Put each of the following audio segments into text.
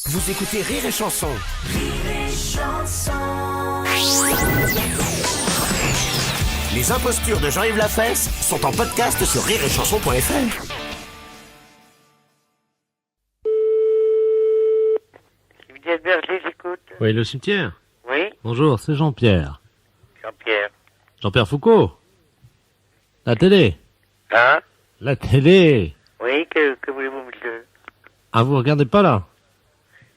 Vous écoutez Rire et Chanson. Les impostures de Jean-Yves Lafesse sont en podcast sur rireetchanson.fr. Cimetière Berger, j'écoute. Oui, le cimetière. Oui, Bonjour, c'est Jean-Pierre. Jean-Pierre. Jean-Pierre Foucault. La télé. Hein? La télé. Oui, que voulez-vous, monsieur? Ah, vous regardez pas là?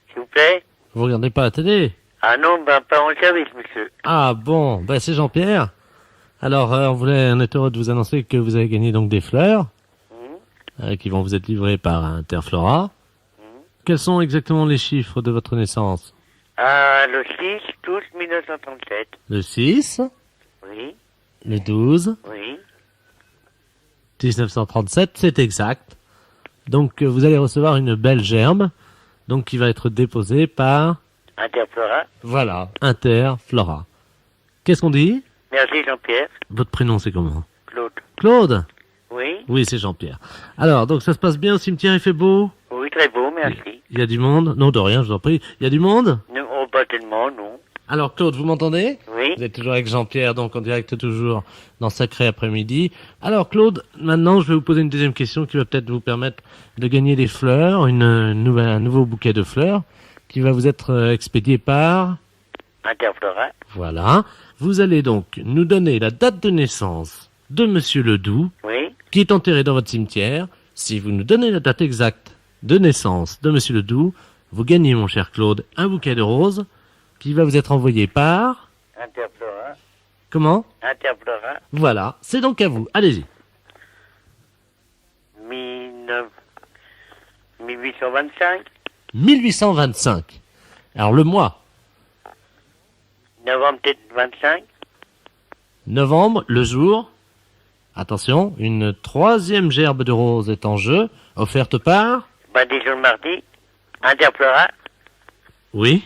S'il vous plaît? Vous regardez pas la télé? Ah non, ben pas en service, monsieur. Ah bon, ben c'est Jean-Pierre. Alors, on est heureux de vous annoncer que vous avez gagné donc des fleurs qui vont vous être livrées par Interflora. Quels sont exactement les chiffres de votre naissance? Ah, le 6, 12, 1937. Le 6, Oui, le 12, oui. 1937, c'est exact. Donc, vous allez recevoir une belle gerbe, donc qui va être déposée par, Interflora. voilà, Interflora. Qu'est-ce qu'on dit? Merci, Jean-Pierre. Votre prénom, c'est comment? Claude. Claude? Oui, Oui, c'est Jean-Pierre. Alors, donc ça se passe bien au cimetière, il fait beau? oui, très beau, merci. Il y a du monde? Non, de rien, je vous en prie. Il y a du monde? Non, oh, pas tellement, non. Alors, Claude, vous m'entendez? Oui, Vous êtes toujours avec Jean-Pierre, donc en direct toujours dans Sacré Après-midi. Alors, Claude, maintenant, je vais vous poser une deuxième question qui va peut-être vous permettre de gagner des fleurs, un nouveau bouquet de fleurs qui va vous être expédié par... Interflora. Voilà. Vous allez donc nous donner la date de naissance de Monsieur Ledoux, Oui, qui est enterré dans votre cimetière. Si vous nous donnez la date exacte de naissance de Monsieur Ledoux, vous gagnez, mon cher Claude, un bouquet de roses qui va vous être envoyé par... Interflora. Comment? Interflora. Voilà, c'est donc à vous. Allez-y. 1825. 1825. Alors le mois. Novembre, peut-être 25. Novembre, le jour. Attention, une troisième gerbe de roses est en jeu, offerte par... Ben, déjà le mardi. Interflora. Oui.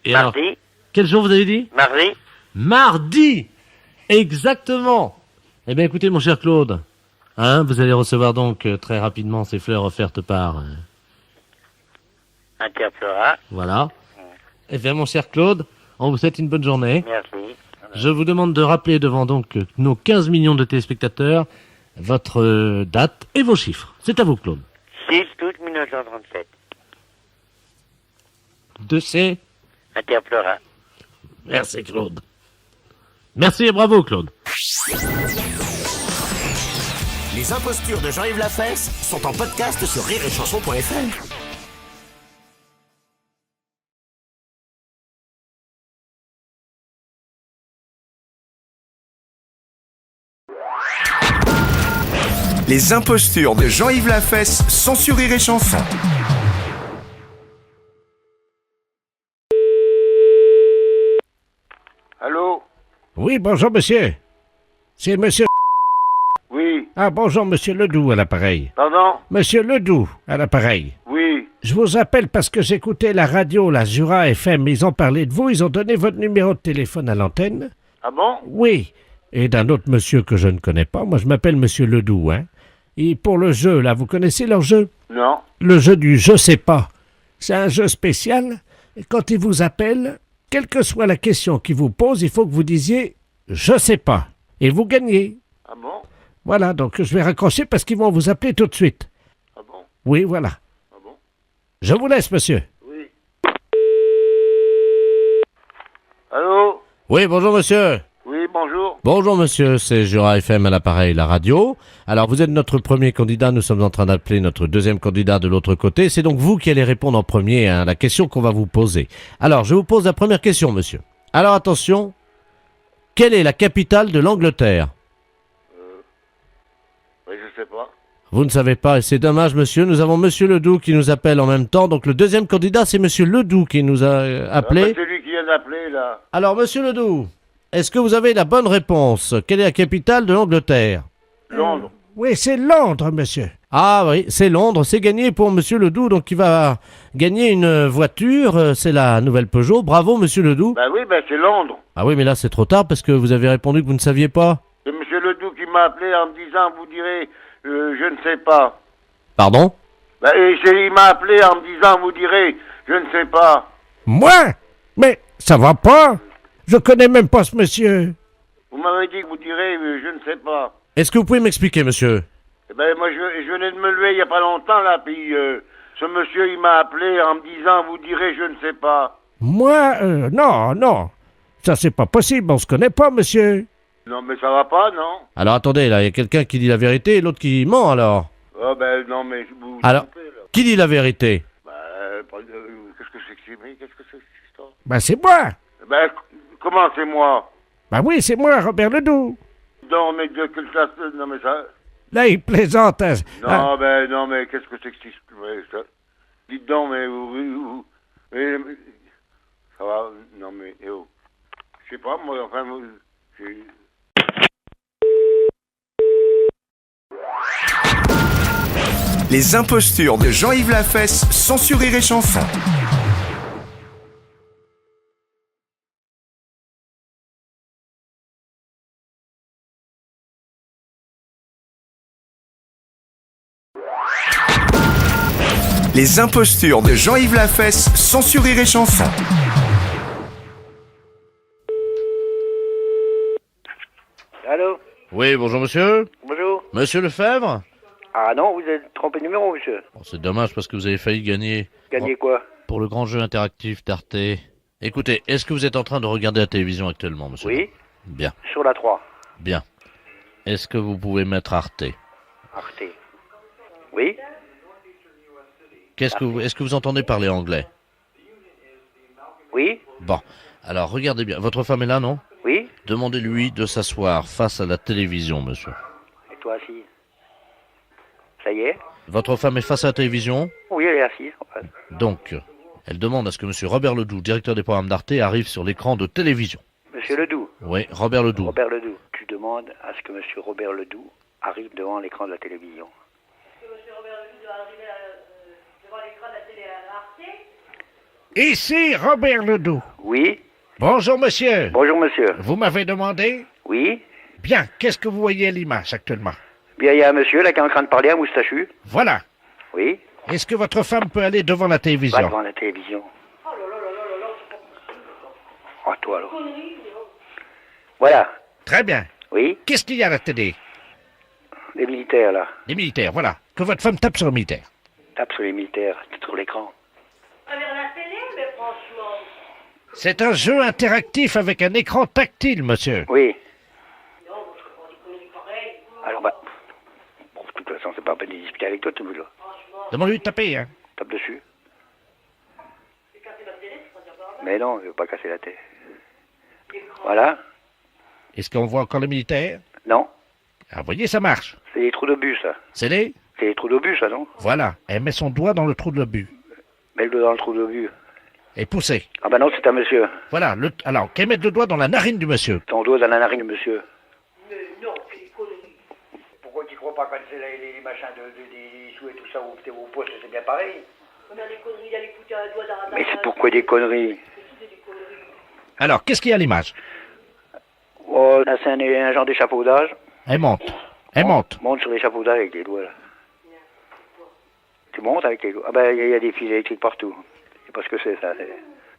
Et alors, Mardi. quel jour vous avez dit? Mardi. Mardi. Exactement. Eh bien, écoutez, mon cher Claude, vous allez recevoir donc très rapidement ces fleurs offertes par... Interflora. voilà. Eh bien, mon cher Claude, on vous souhaite une bonne journée. Merci. Je vous demande de rappeler devant donc nos 15 millions de téléspectateurs votre date et vos chiffres. C'est à vous, Claude. 6 août 1937. De ces... Interflora. Merci, Claude. Merci et bravo, Claude. Les impostures de Jean-Yves Lafesse sont en podcast sur rireetchanson.fr. Les impostures de Jean-Yves Lafesse sont sur Rire et Chanson. Allô? Oui, bonjour, monsieur. C'est monsieur... Oui. Ah, bonjour, monsieur Ledoux à l'appareil. Pardon? Monsieur Ledoux à l'appareil. Oui. Je vous appelle parce que j'écoutais la radio, la Jura FM. Ils ont parlé de vous, ils ont donné votre numéro de téléphone à l'antenne. Ah bon? Oui. Et d'un autre monsieur que je ne connais pas. Moi, je m'appelle monsieur Ledoux, hein. Et pour le jeu, là, vous connaissez leur jeu? Non. Le jeu du je sais pas. C'est un jeu spécial. Et quand ils vous appellent, quelle que soit la question qu'ils vous posent, il faut que vous disiez je sais pas. Et vous gagnez. Ah bon? Voilà, donc je vais raccrocher parce qu'ils vont vous appeler tout de suite. Ah bon? Oui, voilà. Ah bon? Je vous laisse, monsieur. Oui. Allô? Oui, bonjour, monsieur. Oui, bonjour. Bonjour, monsieur, c'est Jura FM à l'appareil, la radio. Alors, vous êtes notre premier candidat, nous sommes en train d'appeler notre deuxième candidat de l'autre côté. C'est donc vous qui allez répondre en premier à la question qu'on va vous poser. Alors, je vous pose la première question, monsieur. Alors, attention. Quelle est la capitale de l'Angleterre? Oui, je sais pas. Vous ne savez pas, et c'est dommage, monsieur. Nous avons monsieur Ledoux qui nous appelle en même temps. Donc, le deuxième candidat, c'est monsieur Ledoux qui nous a appelé. C'est lui qui vient d'appeler, là. Alors, monsieur Ledoux, est-ce que vous avez la bonne réponse? Quelle est la capitale de l'Angleterre? Londres. Oui, c'est Londres, monsieur. Ah oui, c'est Londres, c'est gagné pour monsieur Ledoux, donc il va gagner une voiture, c'est la nouvelle Peugeot. Bravo, monsieur Ledoux. Ben oui, ben c'est Londres. Ah oui, mais là c'est trop tard parce que vous avez répondu que vous ne saviez pas. C'est monsieur Ledoux qui m'a appelé en me disant, vous direz, je ne sais pas. Pardon? Ben, il m'a appelé en me disant, vous direz, Je ne sais pas. Moi? Mais ça va pas. Je connais même pas ce monsieur. Vous m'avez dit que vous direz, je ne sais pas. Est-ce que vous pouvez m'expliquer, monsieur? Eh ben, moi, je venais de me lever il y a pas longtemps, là, puis ce monsieur, il m'a appelé en me disant, vous direz, je ne sais pas. Moi, non. Ça, c'est pas possible. On se connaît pas, monsieur. Non, mais ça va pas, non? Alors attendez, là, il y a quelqu'un qui dit la vérité et l'autre qui ment, alors. Ah, ben, non, mais vous vous Alors, trompez, là. qui dit la vérité? Qu'est-ce que c'est que c'est, mais qu'est-ce que c'est que cette histoire? Ben, c'est moi. Ben, comment c'est moi? Ben oui, c'est moi, Robert Ledoux. Non, mais de quelle classe? Non, mais ça... Là, il plaisante. Hein. Non, ben, non, mais qu'est-ce que c'est que ça? Dites donc, mais mais ça va, non, mais, je sais pas, moi, enfin, Les impostures de Jean-Yves Lafesse, sans Rire et Chanson. Les impostures de Jean-Yves Lafesse, sans Rire et Chanson. Allô? Oui, bonjour monsieur. Bonjour. Monsieur Lefebvre? Ah non, vous êtes trompé de numéro, monsieur. Bon, c'est dommage parce que vous avez failli gagner Gagnez quoi? pour le grand jeu interactif d'Arte. Écoutez, est-ce que vous êtes en train de regarder la télévision actuellement, monsieur? Oui, Bien, sur la 3. bien. Est-ce que vous pouvez mettre Arte? Arte. Oui? Est-ce que vous entendez parler anglais? Oui? Bon, alors regardez bien. Votre femme est là, non? Oui? Demandez-lui de s'asseoir face à la télévision, monsieur. Et toi assis? Ça y est? Votre femme est face à la télévision? Oui, elle est assise. En fait. Donc, elle demande à ce que monsieur Robert Ledoux, directeur des programmes d'Arte, arrive sur l'écran de télévision. Monsieur Ledoux. Oui, Robert Ledoux. Robert Ledoux. Tu demandes à ce que monsieur Robert Ledoux arrive devant l'écran de la télévision. Ici, Robert Ledoux. Oui? Bonjour, monsieur. Bonjour, monsieur. Vous m'avez demandé? Oui? Bien, qu'est-ce que vous voyez à l'image actuellement? Bien, il y a un monsieur là qui est en train de parler, un moustachu. Voilà. Oui? Est-ce que votre femme peut aller devant la Va télévision? devant la télévision. Oh, toi, alors. Voilà. Très bien. Oui? Qu'est-ce qu'il y a à la télé? Les militaires, là. Les militaires, voilà. Que votre femme tape sur le militaire. Tape sur les militaires, c'est sur l'écran. C'est un jeu interactif avec un écran tactile, monsieur. Oui. Alors, bah... Bon, de toute façon, c'est pas la peine de discuter avec toi, tout le monde, là. Demande-lui de taper, hein. Tape dessus. Mais non, je veux pas casser la tête. Voilà. Est-ce qu'on voit encore les militaires? Non. Ah, vous voyez, ça marche. C'est les trous d'obus, ça. C'est les? C'est les trous d'obus, ça, non? Voilà. Elle met son doigt dans le trou de l'obus. Mets le doigt dans le trou d'obus. Et poussez. Ah bah non, c'est un monsieur. Voilà. Alors, qu'elle mette le doigt dans la narine du monsieur. Ton doigt dans la narine, monsieur. Mais non, c'est des conneries. Pourquoi tu crois pas quand c'est les machins des sous et tout ça, au poste, c'est bien pareil? On a des conneries d'aller foutre un doigt dans la... Mais c'est pourquoi des conneries? Alors, qu'est-ce qu'il y a à l'image? Oh, là, c'est un genre d'échafaudage. Elle monte. Elle monte. Monte sur l'échafaudage avec les doigts, là. Tu montes avec les doigts. Ah ben, il y a des fils électriques partout. Je sais pas ce que c'est, ça.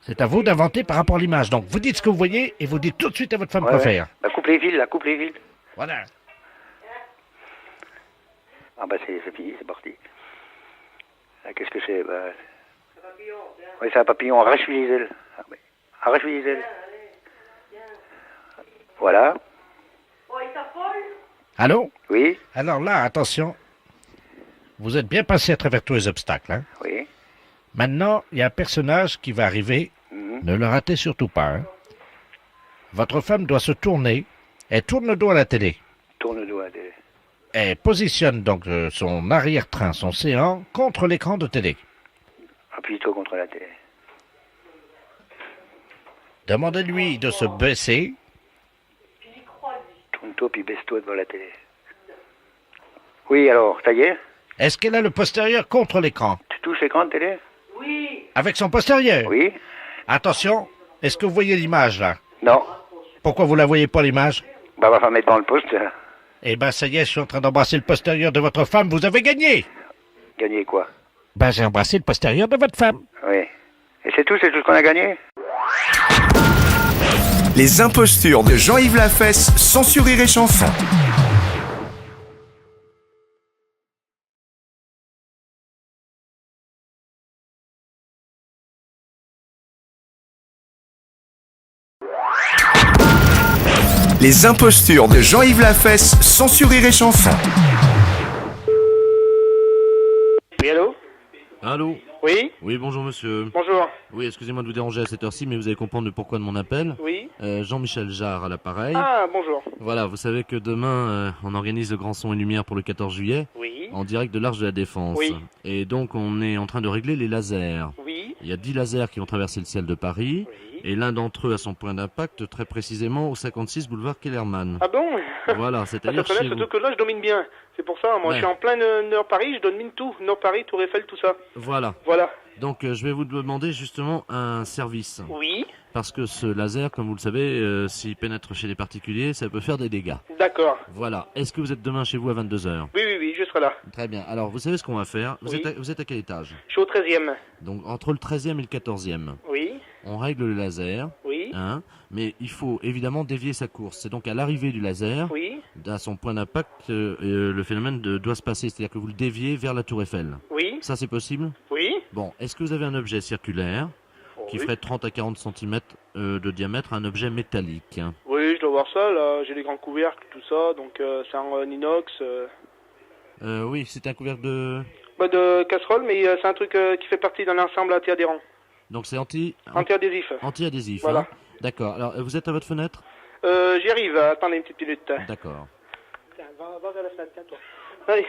C'est à vous d'inventer par rapport à l'image. Donc, vous dites ce que vous voyez et vous dites tout de suite à votre femme quoi faire. Bah, coupe les fils, là, coupe les fils. Voilà. Ah bah, c'est fini, c'est parti. Là, qu'est-ce que c'est? Bah... Oui, c'est un papillon. Arrache-lui les ailes. Ah, bah, arrache-lui les ailes. Voilà. Allô? Oui, Alors là, attention. Vous êtes bien passé à travers tous les obstacles, hein? oui. Maintenant, il y a un personnage qui va arriver. Mhm. Ne le ratez surtout pas, hein? Votre femme doit se tourner. Elle tourne le dos à la télé. Tourne le doigt. Elle positionne donc son arrière-train, son séant, contre l'écran de télé. Appuie-toi contre la télé. Demandez-lui de se baisser. Tourne-toi puis baisse-toi devant la télé. Oui, alors, ça y est? Est-ce qu'elle a le postérieur contre l'écran? Tu touches l'écran de télé? Avec son postérieur? Oui. Attention, est-ce que vous voyez l'image là? Non. Pourquoi vous la voyez pas l'image? Bah, va mettre dans le poste. Eh ben ça y est, je suis en train d'embrasser le postérieur de votre femme, vous avez gagné! Gagner quoi? Ben j'ai embrassé le postérieur de votre femme. Oui. c'est tout ce qu'on a gagné? Les impostures de Jean-Yves Lafesse sont sur Rire et Chanson. Les impostures de Jean-Yves Lafesse sont sur Rire et Chanson. Oui, allô? Allô? Oui? Oui, bonjour monsieur. Bonjour. Oui, excusez-moi de vous déranger à cette heure-ci, mais vous allez comprendre le pourquoi de mon appel. Oui? Jean-Michel Jarre à l'appareil. Ah, bonjour. Voilà, vous savez que demain, on organise le Grand Son et Lumière pour le 14 juillet, Oui? en direct de l'Arche de la Défense. Oui. Et donc, on est en train de régler les lasers. Oui? Il y a 10 lasers qui vont traverser le ciel de Paris, Oui? et l'un d'entre eux a son point d'impact très précisément au 56 boulevard Kellerman. Ah bon? Voilà, Ça c'est-à-dire très bien, chez vous. surtout que là, je domine bien. C'est pour ça, moi, Ouais. je suis en plein Nord-Paris, je domine tout. Nord-Paris, Tour Eiffel, tout ça. Voilà. Voilà. Donc, je vais vous demander justement un service. Oui? Parce que ce laser, comme vous le savez, s'il pénètre chez les particuliers, ça peut faire des dégâts. D'accord. Voilà. Est-ce que vous êtes demain chez vous à 22h? Oui, je serai là. Très bien. Alors, vous savez ce qu'on va faire? Oui. Vous êtes à quel étage? Je suis au 13e. Donc, entre le 13e et le 14e. Oui? On règle le laser, Oui? hein, mais il faut évidemment dévier sa course. C'est donc à l'arrivée du laser, Oui? à son point d'impact, le phénomène doit se passer. C'est-à-dire que vous le déviez vers la Tour Eiffel. Oui? Ça, c'est possible? Oui? Bon. Est-ce que vous avez un objet circulaire qui Oui. ferait 30 à 40 cm de diamètre, un objet métallique? Oui, je dois voir ça, là. J'ai les grands couvercles, tout ça, donc c'est en inox. Oui, c'est un couvercle de... De casserole, mais c'est un truc qui fait partie d'un ensemble anti-adhérent. Donc c'est Anti-adhésif. anti-adhésif. Voilà. Hein. D'accord. Alors, vous êtes à votre fenêtre? J'y arrive, attendez une petite minute. D'accord. Tiens, va vers la fenêtre, tiens, toi. Allez,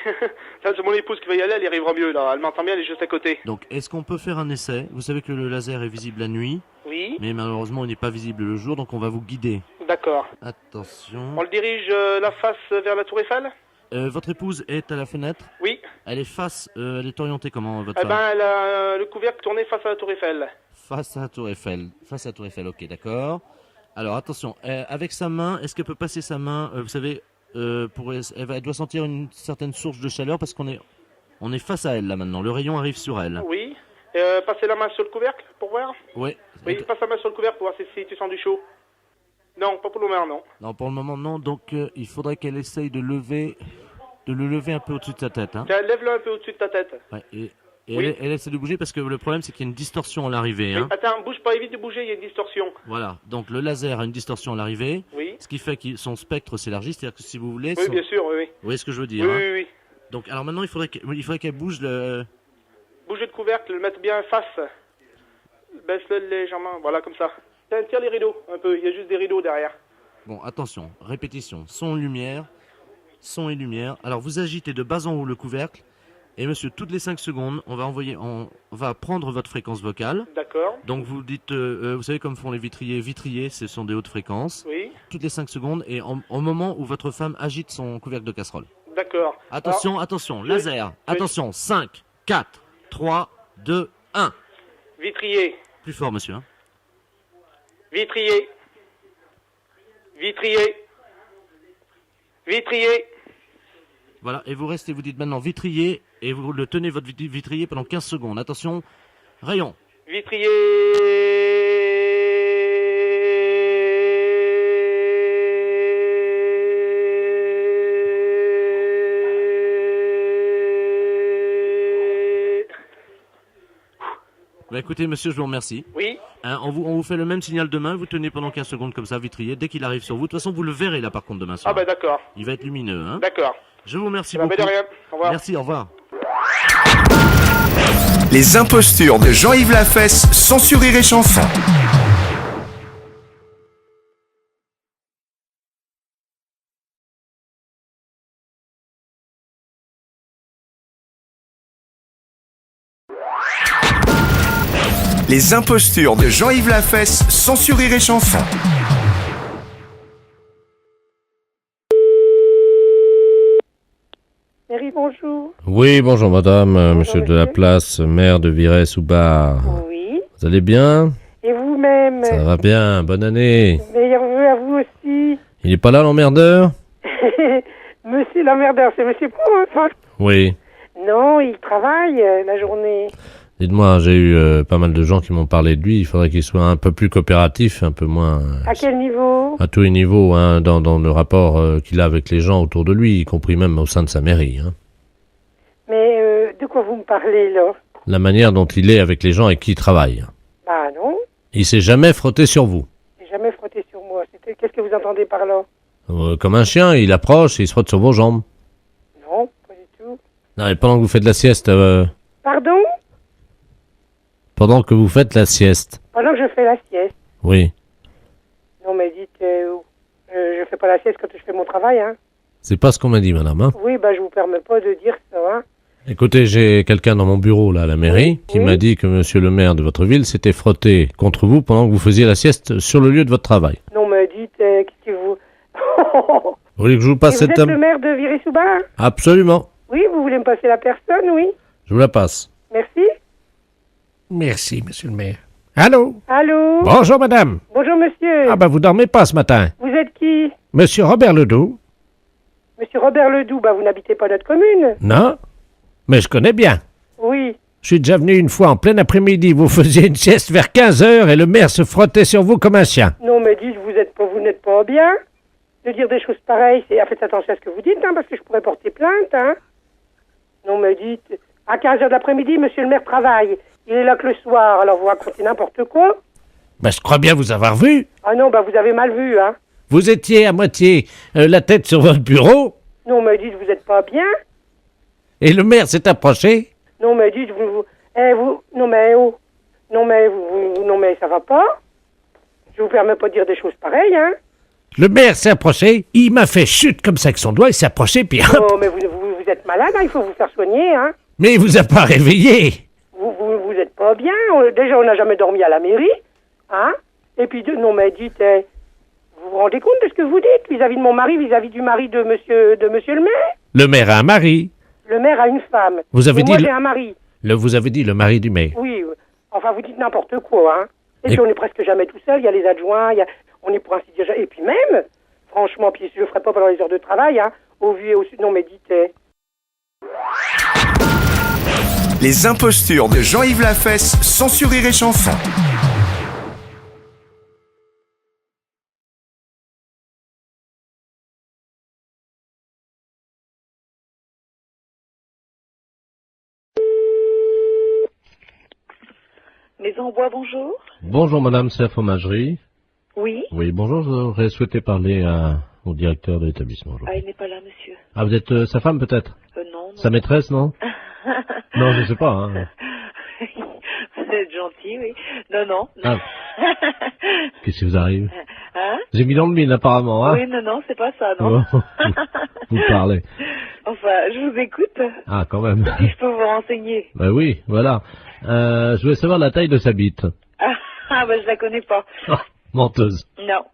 là, c'est mon épouse qui va y aller, elle y arrivera mieux, là. Elle m'entend bien, elle est juste à côté. Donc, est-ce qu'on peut faire un essai? Vous savez que le laser est visible la nuit, Oui? mais malheureusement, il n'est pas visible le jour, donc on va vous guider. D'accord. Attention. On le dirige la face vers la Tour Eiffel? Votre épouse est à la fenêtre? Oui. Elle est elle est orientée comment, votre Eh femme? ben, elle a le couvercle tourné face à la Tour Eiffel. Face à la Tour Eiffel. Face à la Tour Eiffel, ok, d'accord. Alors, attention, avec sa main, est-ce qu'elle peut passer sa main, vous savez, elle doit sentir une certaine source de chaleur parce qu'on est face à elle, là, maintenant. Le rayon arrive sur elle. Oui. Passez la main sur le couvercle pour voir. Ouais. Oui, passe la main sur le couvercle pour voir si tu sens du chaud. Non, pas pour le moment, non. Non, pour le moment, non. Donc, il faudrait qu'elle essaye de le lever un peu au-dessus de sa tête. Hein. Tiens, lève-le un peu au-dessus de ta tête. Ouais, et Oui. elle essaie de bouger parce que le problème, c'est qu'il y a une distorsion à l'arrivée. Hein. Attends, bouge pas, évite de bouger, il y a une distorsion. Voilà. Donc, le laser a une distorsion à l'arrivée. Oui. Ce qui fait que son spectre s'élargit. C'est-à-dire que si vous voulez... Oui, bien sûr, oui. Vous voyez ce que je veux dire? Oui, hein. oui, oui. Donc, alors maintenant, il faudrait qu'elle bouge le... Bouger le couvercle, le mettre bien face. Baisse-le légèrement, voilà, comme ça. Tiens, tire les rideaux, un peu, il y a juste des rideaux derrière. Bon, attention. Répétition. Son, lumière. Son et lumière. Alors, vous agitez de bas en haut le couvercle. Et monsieur, toutes les 5 secondes, on va prendre votre fréquence vocale. D'accord. Donc vous dites, vous savez comme font les vitriers, ce sont des hautes fréquences. Oui. Toutes les 5 secondes et au moment où votre femme agite son couvercle de casserole. D'accord. Attention, Alors, attention, laser. Attention, 5, 4, 3, 2, 1. Vitrier. Plus fort, monsieur. Hein. Vitrier. Vitrier. Vitrier. Voilà, et vous dites maintenant vitrier, et vous le tenez votre vitrier pendant 15 secondes. Attention, rayon. Vitrier. Bah écoutez, monsieur, je vous remercie. Oui. Hein, on vous fait le même signal demain, vous tenez pendant 15 secondes comme ça, vitrier, dès qu'il arrive sur vous. De toute façon, vous le verrez là par contre demain soir. Ah bah d'accord. Il va être lumineux. Hein. D'accord. Je vous remercie Bah, beaucoup. de rien. Au revoir. Merci, au revoir. Les impostures de Jean-Yves Lafesse sont sur Rire et Chanson. Les impostures de Jean-Yves Lafesse sont sur Rire et Chanson. Mairie, bonjour. Oui, bonjour madame, monsieur de la monsieur. place, maire de Virey-sous-Bar. Oui. Vous allez bien? Et vous-même? Ça va bien, bonne année. Meilleurs vœux à vous aussi. Il n'est pas là l'emmerdeur? Monsieur l'emmerdeur, c'est monsieur Pro, hein? Oui. Non, il travaille la journée. Dites-moi, j'ai eu pas mal de gens qui m'ont parlé de lui. Il faudrait qu'il soit un peu plus coopératif, un peu moins... À quel niveau? à tous les niveaux, hein, dans le rapport qu'il a avec les gens autour de lui, y compris même au sein de sa mairie. Hein. Mais de quoi vous me parlez, là? La manière dont il est avec les gens avec qui il travaille. Bah non, Il s'est jamais frotté sur vous. j'ai jamais frotté sur moi. Qu'est-ce que vous entendez par là? Comme un chien, il approche et il se frotte sur vos jambes. Non, pas du tout. Non, mais pendant que vous faites la sieste... Pardon? pendant que vous faites la sieste. Pendant que je fais la sieste. Oui. Non, mais dites, je fais pas la sieste quand je fais mon travail, hein. C'est pas ce qu'on m'a dit, madame. Hein. Oui, bah je vous permets pas de dire ça, hein. Écoutez, j'ai quelqu'un dans mon bureau, là, à la mairie, qui m'a dit que monsieur le maire de votre ville s'était frotté contre vous pendant que vous faisiez la sieste sur le lieu de votre travail. Non, mais dites, qu'est-ce que vous... Vous voulez que je vous passe Et vous cette êtes dame? le maire de Viry-sous-Bain? Absolument. Oui, vous voulez me passer la personne, oui. Je vous la passe. Merci. Merci, monsieur le maire. Allô? Allô? Bonjour, madame. Bonjour, monsieur. Ah ben, vous dormez pas ce matin. Vous êtes qui? Monsieur Robert Ledoux? Monsieur Robert Ledoux, bah vous n'habitez pas notre commune. Non? Mais je connais bien. Oui. Je suis déjà venu une fois en plein après-midi. Vous faisiez une sieste vers 15h et le maire se frottait sur vous comme un chien. Non, mais dites, vous n'êtes pas bien. De dire des choses pareilles, faites attention à ce que vous dites, hein, parce que je pourrais porter plainte, hein. Non, mais dites, à 15h de l'après-midi, monsieur le maire travaille. Il est là que le soir, alors vous racontez n'importe quoi. Ben, je crois bien vous avoir vu. Ah non, bah vous avez mal vu, hein. Vous étiez à moitié la tête sur votre bureau Non, mais dites, vous n'êtes pas bien. et le maire s'est approché. Non, mais dites, non, mais, oh. Non, mais, non, mais ça va pas. Je vous permets pas de dire des choses pareilles, hein. Le maire s'est approché, il m'a fait chute comme ça avec son doigt, il s'est approché, puis hop. Oh, mais vous êtes malade, hein, il faut vous faire soigner, hein. Mais il vous a pas réveillé. Vous êtes pas bien. Déjà, on n'a jamais dormi à la mairie, hein. Et puis, non, mais dites, vous vous rendez compte de ce que vous dites vis-à-vis de mon mari, vis-à-vis du mari de monsieur le maire? Le maire a un mari. Le maire a une femme. Vous avez Et dit moi, le- j'ai un mari. Vous avez dit le mari du maire. Oui, enfin, vous dites n'importe quoi, hein. Et puis, on est presque jamais tout seul. Il y a les adjoints, on est pour ainsi dire... Et puis même, franchement, puis je le ferai pas pendant les heures de travail, hein. Au vu et au sud... Non, mais dites... Les impostures de Jean-Yves Lafesse, sans sur Rire et Chanson. Maison Bois, bonjour. Bonjour madame, c'est la fromagerie. Oui. Oui, bonjour, j'aurais souhaité parler au directeur de l'établissement. Ah, il n'est pas là, monsieur. Ah, vous êtes sa femme peut-être? Non, non. Sa maîtresse, non? Non, je sais pas. Hein. Vous êtes gentil, oui. Non, non. Ah. Qu'est-ce qui vous arrive? Hein? J'ai mis dans le mille apparemment, hein? Oui, non, non, c'est pas ça, non. Oh, vous parlez. Enfin, je vous écoute. Ah, quand même. Si je peux vous renseigner. Ben oui, voilà. Je voulais savoir la taille de sa bite. Ah, bah, je la connais pas. Oh, menteuse. Non.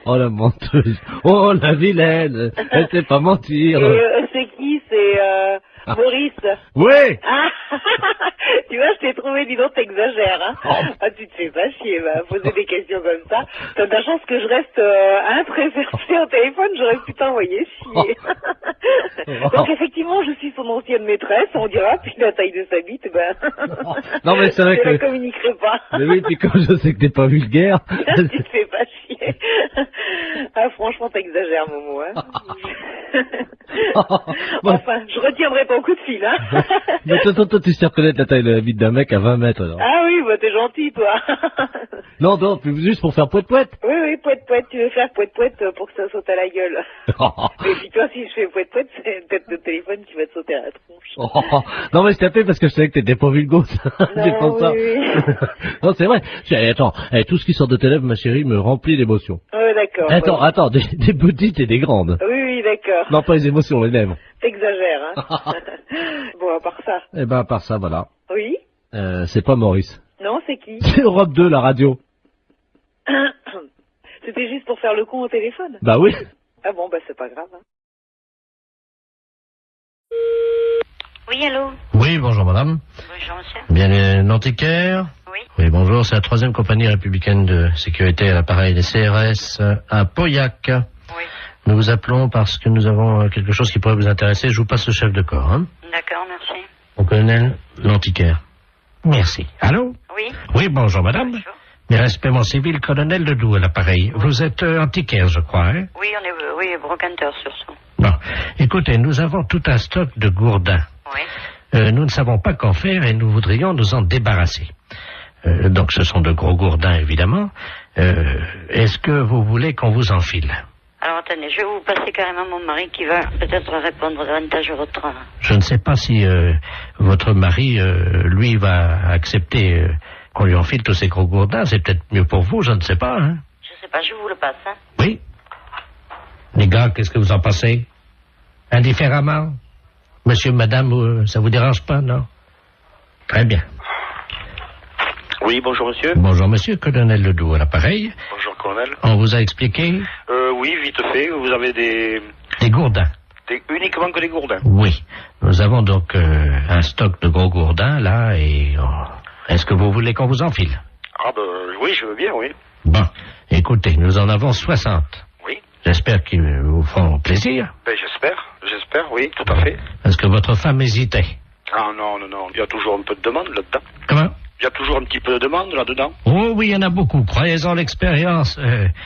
Oh, la menteuse. Oh, la vilaine. Elle sait pas mentir. C'est qui? C'est Maurice. Oui. Ah, tu vois, je t'ai trouvé, dis donc, t'exagères, hein. Ah, tu te fais pas chier, va poser des questions comme ça. T'as de la chance que je reste très versée au téléphone, j'aurais pu t'envoyer chier. Donc, effectivement, je suis son ancienne maîtresse, on dira, puis la taille de sa bite, ben... Non, mais c'est vrai je que... la communiquerai pas. Mais oui, puis comme je sais que t'es pas vulgaire... Tu te fais pas chier. Ah, franchement, t'exagères, Momo, hein. Enfin, je retiendrai ton coup de fil, hein. Mais toi, tu sais reconnaître la taille de la bite d'un mec à 20 mètres, alors. Ah oui, bah t'es gentil, toi. Non, non, juste pour faire poète-poète. Oui, oui, poète-poète, tu veux faire poète-poète pour que ça saute à la gueule. Et puis toi, si je fais poète-poète, c'est peut-être le téléphone qui va te sauter à la tronche. Non, mais je t'appelais parce que je savais que t'étais pas vulgose. C'est pour ça. Oui. Non, c'est vrai. Attends, tout ce qui sort de tes lèvres, ma chérie, me remplit d'émotions. Oui, d'accord. Attends, des petites et des grandes. Oui, oui, d'accord. Non, pas les émotions, les lèvres. T'exagères, hein. Bon, à part ça. Eh ben, à part ça, voilà. Oui. C'est pas Maurice. Non, c'est qui? C'est Europe 2, la radio. C'était juste pour faire le con au téléphone? Bah oui. Ah bon, bah c'est pas grave, hein. Oui, allô? Oui, bonjour madame. Bonjour, monsieur. Bien les Nanticaire. Oui. Oui, bonjour, c'est la 3e compagnie républicaine de sécurité à l'appareil des CRS à Pauillac. Oui. Nous vous appelons parce que nous avons quelque chose qui pourrait vous intéresser. Je vous passe le chef de corps, hein. D'accord, merci. Au colonel Nanticaire. Merci. Allô? Oui. Oui, bonjour, madame. Bonjour. Mes respects, mon civil, colonel Ledoux à l'appareil. Vous êtes antiquaire, je crois, hein? Oui, on est brocanteur sur ça. Bon. Écoutez, nous avons tout un stock de gourdins. Oui. Nous ne savons pas qu'en faire et nous voudrions nous en débarrasser. Donc ce sont de gros gourdins, évidemment. Est-ce que vous voulez qu'on vous enfile? Alors attendez, je vais vous passer carrément mon mari qui va peut-être répondre davantage à votre... Je ne sais pas si votre mari, lui, va accepter qu'on lui enfile tous ces gros gourdins. C'est peut-être mieux pour vous, je ne sais pas. Hein? Je sais pas, je vous le passe, hein. Oui. Les gars, qu'est-ce que vous en pensez? Indifféremment? Monsieur, madame, ça vous dérange pas, non? Très bien. Oui, bonjour monsieur. Bonjour monsieur, colonel Ledoux à l'appareil. Bonjour colonel. On vous a expliqué? Oui, vite fait, vous avez des gourdins. Uniquement que des gourdins? Oui. Nous avons donc un stock de gros gourdins, là, et... est-ce que vous voulez qu'on vous enfile? Ah ben oui, je veux bien, oui. Bon, écoutez, nous en avons 60. Oui. J'espère qu'ils vous feront plaisir. Ben j'espère, oui, tout à fait. Parce que votre femme hésitait. Ah non, il y a toujours un peu de demande là-dedans. Comment? Il y a toujours un petit peu de demande là-dedans. Oh oui, il y en a beaucoup. Croyez-en l'expérience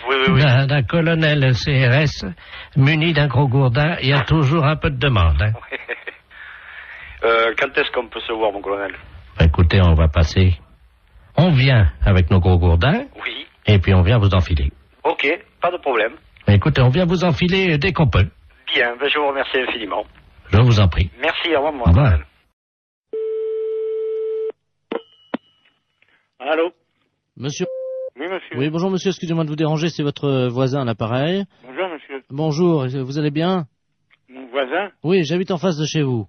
Oui. d'un colonel CRS muni d'un gros gourdin. Il y a toujours un peu de demande. Hein. Quand est-ce qu'on peut se voir, mon colonel? Écoutez, on va passer. On vient avec nos gros gourdins. Oui. Et puis on vient vous enfiler. Ok, pas de problème. Écoutez, on vient vous enfiler dès qu'on peut. Bien, ben je vous remercie infiniment. Je vous en prie. Merci, au revoir, mon Au revoir. colonel. Allô? Monsieur. Oui, monsieur. Oui, bonjour monsieur, excusez-moi de vous déranger, c'est votre voisin à l'appareil. Bonjour, monsieur. Bonjour, vous allez bien? Mon voisin? Oui, j'habite en face de chez vous.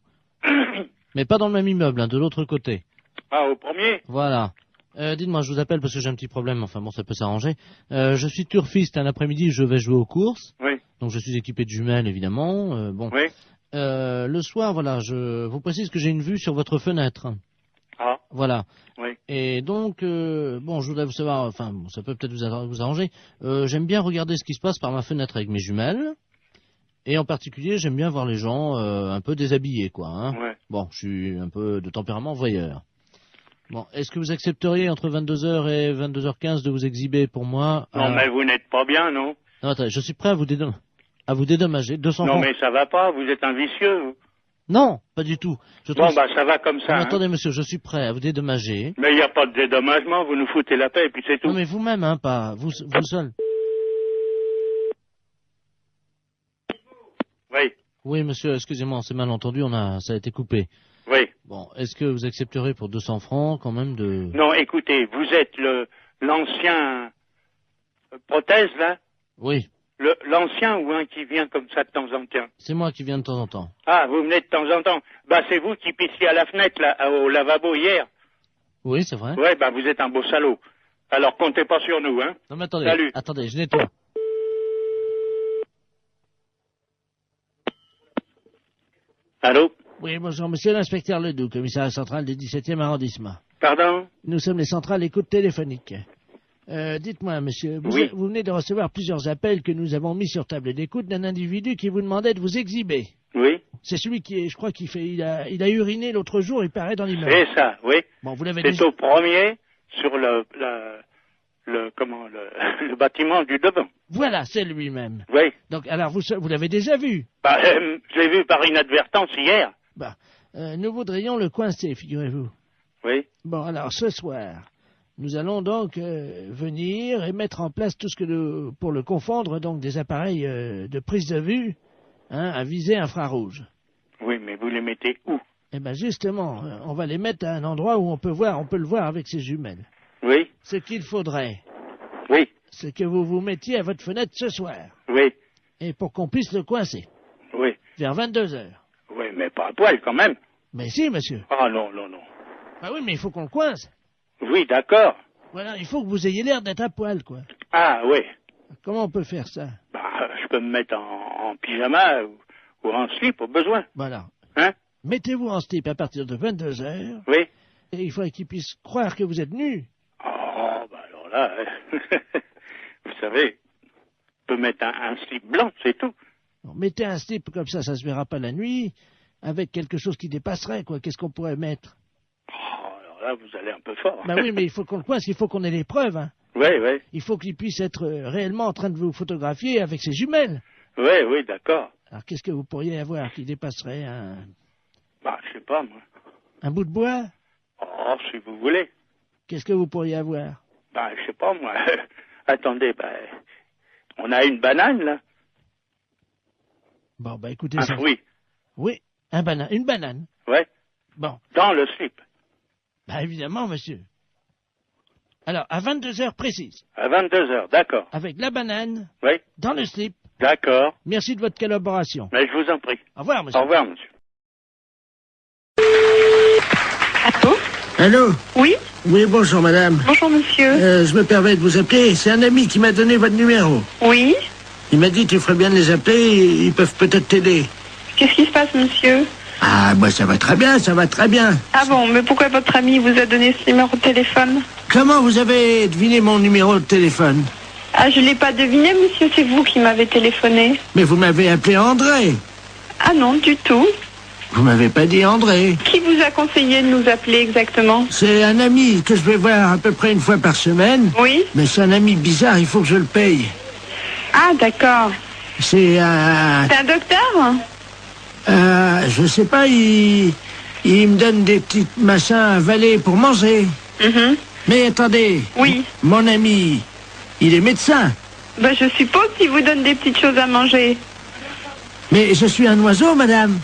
Mais pas dans le même immeuble, hein, de l'autre côté. Ah, au premier? Voilà. Dites-moi, je vous appelle parce que j'ai un petit problème, enfin bon, ça peut s'arranger. Je suis turfiste, un après-midi, je vais jouer aux courses. Oui. Donc je suis équipé de jumelles, évidemment. Bon. Oui. Le soir, voilà, je vous précise que j'ai une vue sur votre fenêtre. Ah. Voilà. Oui. Et donc, bon, je voudrais vous savoir, enfin, bon, ça peut peut-être vous arranger. J'aime bien regarder ce qui se passe par ma fenêtre avec mes jumelles. Et en particulier, j'aime bien voir les gens un peu déshabillés, quoi. Hein. Ouais. Bon, je suis un peu de tempérament voyeur. Bon, est-ce que vous accepteriez entre 22h et 22h15 de vous exhiber pour moi? Non, mais vous n'êtes pas bien, non? Non, attendez, je suis prêt à vous dédommager. 200 Non, francs. mais ça va pas, vous êtes un vicieux, vous. Non, pas du tout. Bon, bah, ça va comme ça. Non, Hein. attendez, monsieur, je suis prêt à vous dédommager. Mais il n'y a pas de dédommagement, vous nous foutez la paix et puis c'est tout. Non, mais vous-même, hein, pas vous seul. Oui. Oui, monsieur, excusez-moi, on s'est mal entendu, ça a été coupé. Oui. Bon, est-ce que vous accepterez pour 200 francs quand même de... Non, écoutez, vous êtes l'ancien prothèse, là? Oui, L'ancien ou un qui vient comme ça de temps en temps? c'est moi qui viens de temps en temps. Ah, vous venez de temps en temps. Bah, c'est vous qui pissiez à la fenêtre, là, au lavabo hier. Oui, c'est vrai. Ouais, bah, vous êtes un beau salaud. Alors, comptez pas sur nous, hein. Non, mais attendez, Salut. attendez, je nettoie. Allô? Oui, bonjour, monsieur l'inspecteur Ledoux, commissariat central du 17e arrondissement. Pardon? Nous sommes les centrales écoute téléphonique. Dites-moi, monsieur, Oui. vous venez de recevoir plusieurs appels que nous avons mis sur table d'écoute d'un individu qui vous demandait de vous exhiber. Oui. C'est celui qui, je crois il a uriné l'autre jour, il paraît dans l'immeuble. C'est ça, oui. Bon, vous l'avez C'est déjà... au premier, sur le bâtiment du devant. Voilà, c'est lui-même. Oui. Donc, alors, vous l'avez déjà vu? Bah, je l'ai vu par inadvertance hier. Bah, nous voudrions le coincer, figurez-vous. Oui. Bon, alors, ce soir, nous allons donc venir et mettre en place tout ce que pour le confondre, donc des appareils de prise de vue, hein, à visée infrarouge. Oui, mais vous les mettez où? Eh ben justement, on va les mettre à un endroit où on peut le voir avec ses jumelles. Oui. Ce qu'il faudrait, Oui. c'est que vous vous mettiez à votre fenêtre ce soir. Oui. Et pour qu'on puisse le coincer. Oui. Vers 22h. Oui, mais pas à poil quand même. Mais si, monsieur. Ah non, non, non. Bah oui, mais il faut qu'on le coince. Oui, d'accord. Voilà, il faut que vous ayez l'air d'être à poil, quoi. Ah oui. Comment on peut faire ça? Bah, je peux me mettre en pyjama ou en slip au besoin. Voilà. Hein? Mettez-vous en slip à partir de 22h. Oui. Et il faudrait qu'il puisse croire que vous êtes nu. Oh, bah alors là, vous savez, je peux mettre un slip blanc, c'est tout. Bon, mettez un slip comme ça se verra pas la nuit, avec quelque chose qui dépasserait, quoi. Qu'est-ce qu'on pourrait mettre? Oh, alors là, vous allez un peu fort. Bah oui, mais il faut qu'on le coince, il faut qu'on ait les preuves. Hein. Oui, oui. Il faut qu'il puisse être réellement en train de vous photographier avec ses jumelles. Oui, oui, d'accord. Alors qu'est-ce que vous pourriez avoir qui dépasserait un Bah, je sais pas, moi. bout de bois? Oh, si vous voulez. Qu'est-ce que vous pourriez avoir? Bah, je sais pas, moi. Attendez, bah, on a une banane, là. Bon, bah écoutez Un ça. fruit. Oui, une banane. Ouais. Bon. Dans le slip. Bah évidemment, monsieur. Alors, à 22h précises. À 22h, d'accord. Avec la banane. Oui. Dans le slip. D'accord. Merci de votre collaboration. Mais je vous en prie. Au revoir, monsieur. Au revoir, monsieur. Allô? Oui? Oui, bonjour madame. Bonjour monsieur. Je me permets de vous appeler. C'est un ami qui m'a donné votre numéro. Oui? Il m'a dit tu ferais bien de les appeler, ils peuvent peut-être t'aider. Qu'est-ce qui se passe monsieur? Ah, moi ça va très bien, ça va très bien. Ah bon, mais pourquoi votre ami vous a donné ce numéro de téléphone? Comment vous avez deviné mon numéro de téléphone? Ah, je l'ai pas deviné monsieur, c'est vous qui m'avez téléphoné. Mais vous m'avez appelé André. Ah non, du tout. Vous m'avez pas dit André. Qui vous a conseillé de nous appeler exactement? C'est un ami que je vais voir à peu près une fois par semaine. Oui? Mais c'est un ami bizarre, il faut que je le paye. Ah d'accord. C'est un... C'est un docteur? je sais pas, il me donne des petits machins à avaler pour manger. Mais attendez. Oui. Mon ami, il est médecin. Ben je suppose qu'il vous donne des petites choses à manger. Mais je suis un oiseau, madame.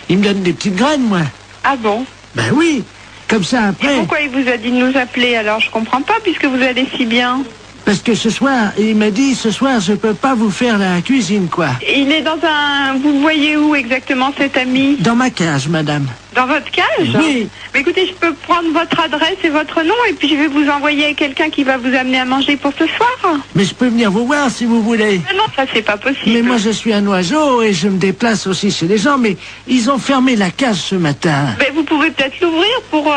Il me donne des petites graines, moi. Ah bon? Ben oui, comme ça après... Et pourquoi il vous a dit de nous appeler alors? Je comprends pas puisque vous allez si bien. Parce que ce soir, il m'a dit, ce soir, je peux pas vous faire la cuisine, quoi. Il est dans un... Vous le voyez où exactement cet ami? Dans ma cage, madame. Dans votre cage? Oui. Mais écoutez, je peux prendre votre adresse et votre nom et puis je vais vous envoyer quelqu'un qui va vous amener à manger pour ce soir. Mais je peux venir vous voir si vous voulez. Non, ça c'est pas possible. Mais moi je suis un oiseau et je me déplace aussi chez les gens, mais ils ont fermé la cage ce matin. Mais vous pouvez peut-être l'ouvrir pour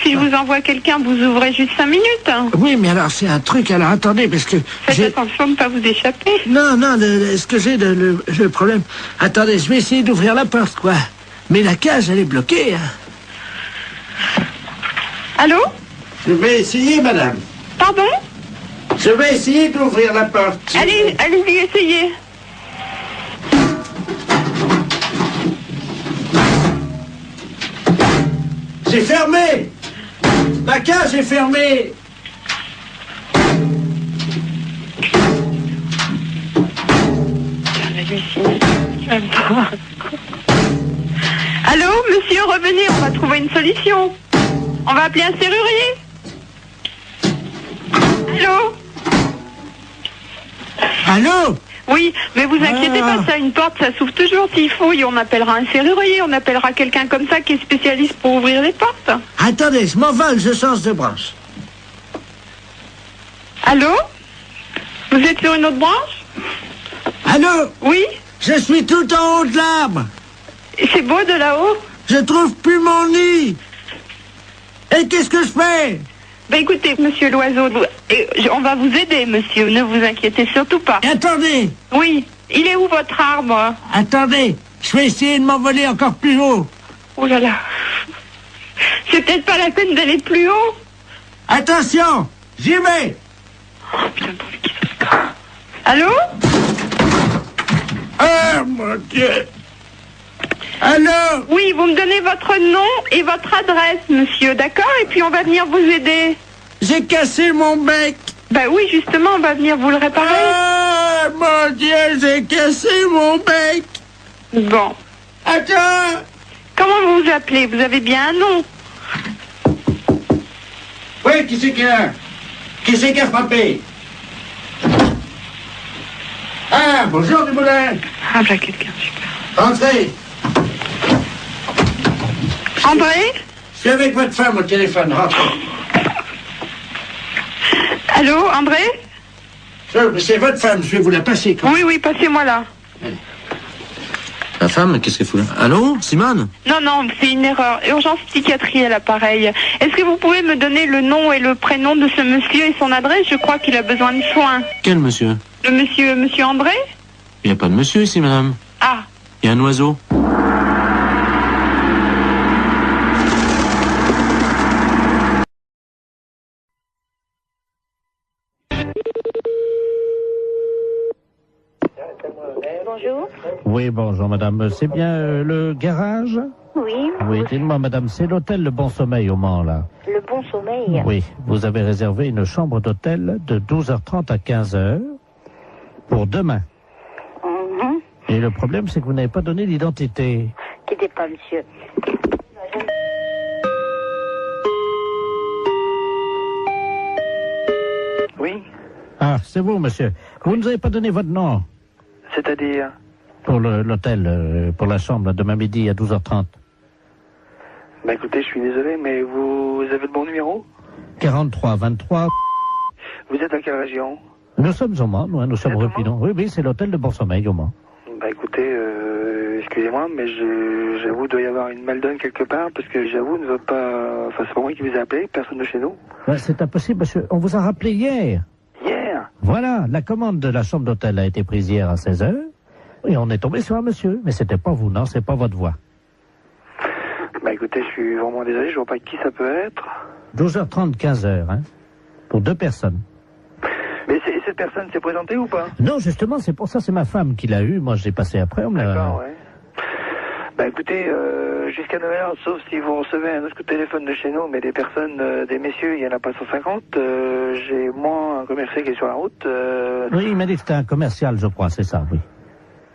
si je vous envoie quelqu'un, vous ouvrez juste 5 minutes. Oui, mais alors c'est un truc, alors attendez, parce que... Faites attention de ne pas vous échapper. Non, non, ce que j'ai, le problème... Attendez, je vais essayer d'ouvrir la porte, quoi. Mais la cage, elle est bloquée, hein. Allô? Je vais essayer, madame. Pardon? Je vais essayer d'ouvrir la porte. Allez, allez-y, essayez. C'est fermé. Ma cage est fermée. Allô, monsieur, revenez, on va trouver une solution. On va appeler un serrurier. Allô? Allô? Oui, mais vous inquiétez pas, ça, une porte, ça s'ouvre toujours s'il faut, et on appellera un serrurier, on appellera quelqu'un comme ça qui est spécialiste pour ouvrir les portes. Attendez, je m'envole, je change de branche. Allô? Vous êtes sur une autre branche? Allô? Oui? Je suis tout en haut de l'arbre. Et c'est beau de là-haut? Je trouve plus mon nid. Et qu'est-ce que je fais? Ben écoutez, monsieur l'oiseau, on va vous aider, monsieur, ne vous inquiétez surtout pas. Et attendez. Oui, il est où votre arbre? Attendez, je vais essayer de m'envoler encore plus haut. Oh là là. C'est peut-être pas la peine d'aller plus haut. Attention, j'y vais. Oh putain, pour qui ça? Allô? Oh mon Dieu. Allô? Oui, vous me donnez votre nom et votre adresse, monsieur, d'accord? Et puis on va venir vous aider. J'ai cassé mon bec. Bah oui, justement, on va venir vous le réparer. Oh mon Dieu, j'ai cassé mon bec. Bon. Attends. Comment vous vous appelez? Vous avez bien un nom? Oui, qui c'est qui a frappé? Ah, bonjour Dumoulin. Ah, bah quelqu'un, super. Entrez. André? Je suis avec votre femme au téléphone, rentrez. Allô, André? C'est votre femme, je vais vous la passer. Oui, oui, passez-moi là. La femme, qu'est-ce qu'elle fout là? Allô, Simone? Non, non, c'est une erreur. Urgence psychiatrie à l'appareil. Est-ce que vous pouvez me donner le nom et le prénom de ce monsieur et son adresse? Je crois qu'il a besoin de soins. Quel monsieur? Le monsieur André? Il n'y a pas de monsieur ici, madame. Ah. Il y a un oiseau. bonjour. Oui, bonjour madame. C'est bien le garage? Oui. Oui, dites-moi madame, c'est l'hôtel Le Bon Sommeil au Mans, là. Le Bon Sommeil. Oui, vous avez réservé une chambre d'hôtel de 12h30 à 15h pour demain. Et le problème, c'est que vous n'avez pas donné l'identité. Quittez pas, monsieur. Oui, Ah, c'est vous, monsieur. Vous ne nous avez pas donné votre nom c'est-à-dire... pour l'hôtel, pour la chambre, là, demain midi à 12h30. Bah écoutez, je suis désolé, mais vous avez le bon numéro? 43 23. Vous êtes à quelle région? Nous sommes au Mans, nous sommes rue Pinon. Oui, oui, c'est l'hôtel de Bon Sommeil au Mans. Bah écoutez, excusez-moi, mais j'avoue, il doit y avoir une maldonne quelque part, parce que j'avoue, nous sommes pas... Enfin, c'est pas moi qui vous ai appelé, personne de chez nous. Ouais, c'est impossible, monsieur. On vous a rappelé hier. Hier? Voilà, la commande de la chambre d'hôtel a été prise hier à 16h. Et on est tombé sur un monsieur. Mais c'était pas vous, non, c'est pas votre voix. Bah écoutez, je suis vraiment désolé, je vois pas qui ça peut être. 12h30, 15h, hein. Pour 2 personnes. Mais cette personne s'est présentée ou pas? Non, justement, c'est pour ça, c'est ma femme qui l'a eu. Moi, je l'ai passé après. D'accord, ouais. Bah écoutez, jusqu'à 9h, sauf si vous recevez un autre coup de téléphone de chez nous, mais des personnes, des messieurs, il y en a pas 150. J'ai moi un commercial qui est sur la route. Oui, il m'a dit que c'était un commercial, je crois, c'est ça, oui.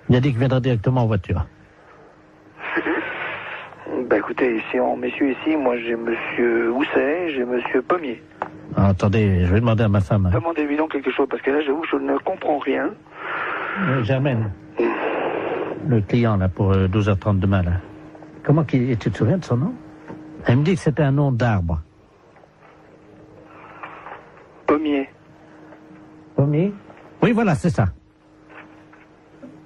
Il a dit qu'il viendrait directement en voiture. Bah écoutez, ici en messieurs ici, moi j'ai monsieur Housset, j'ai monsieur Pommier. Ah, attendez, je vais demander à ma femme. Demandez-lui donc quelque chose, parce que là j'avoue, je ne comprends rien. Germaine, le client là pour 12h30 demain là. Comment qu'il... Tu te souviens de son nom? Elle me dit que c'était un nom d'arbre. Pommier. Pommier? Oui, voilà, c'est ça.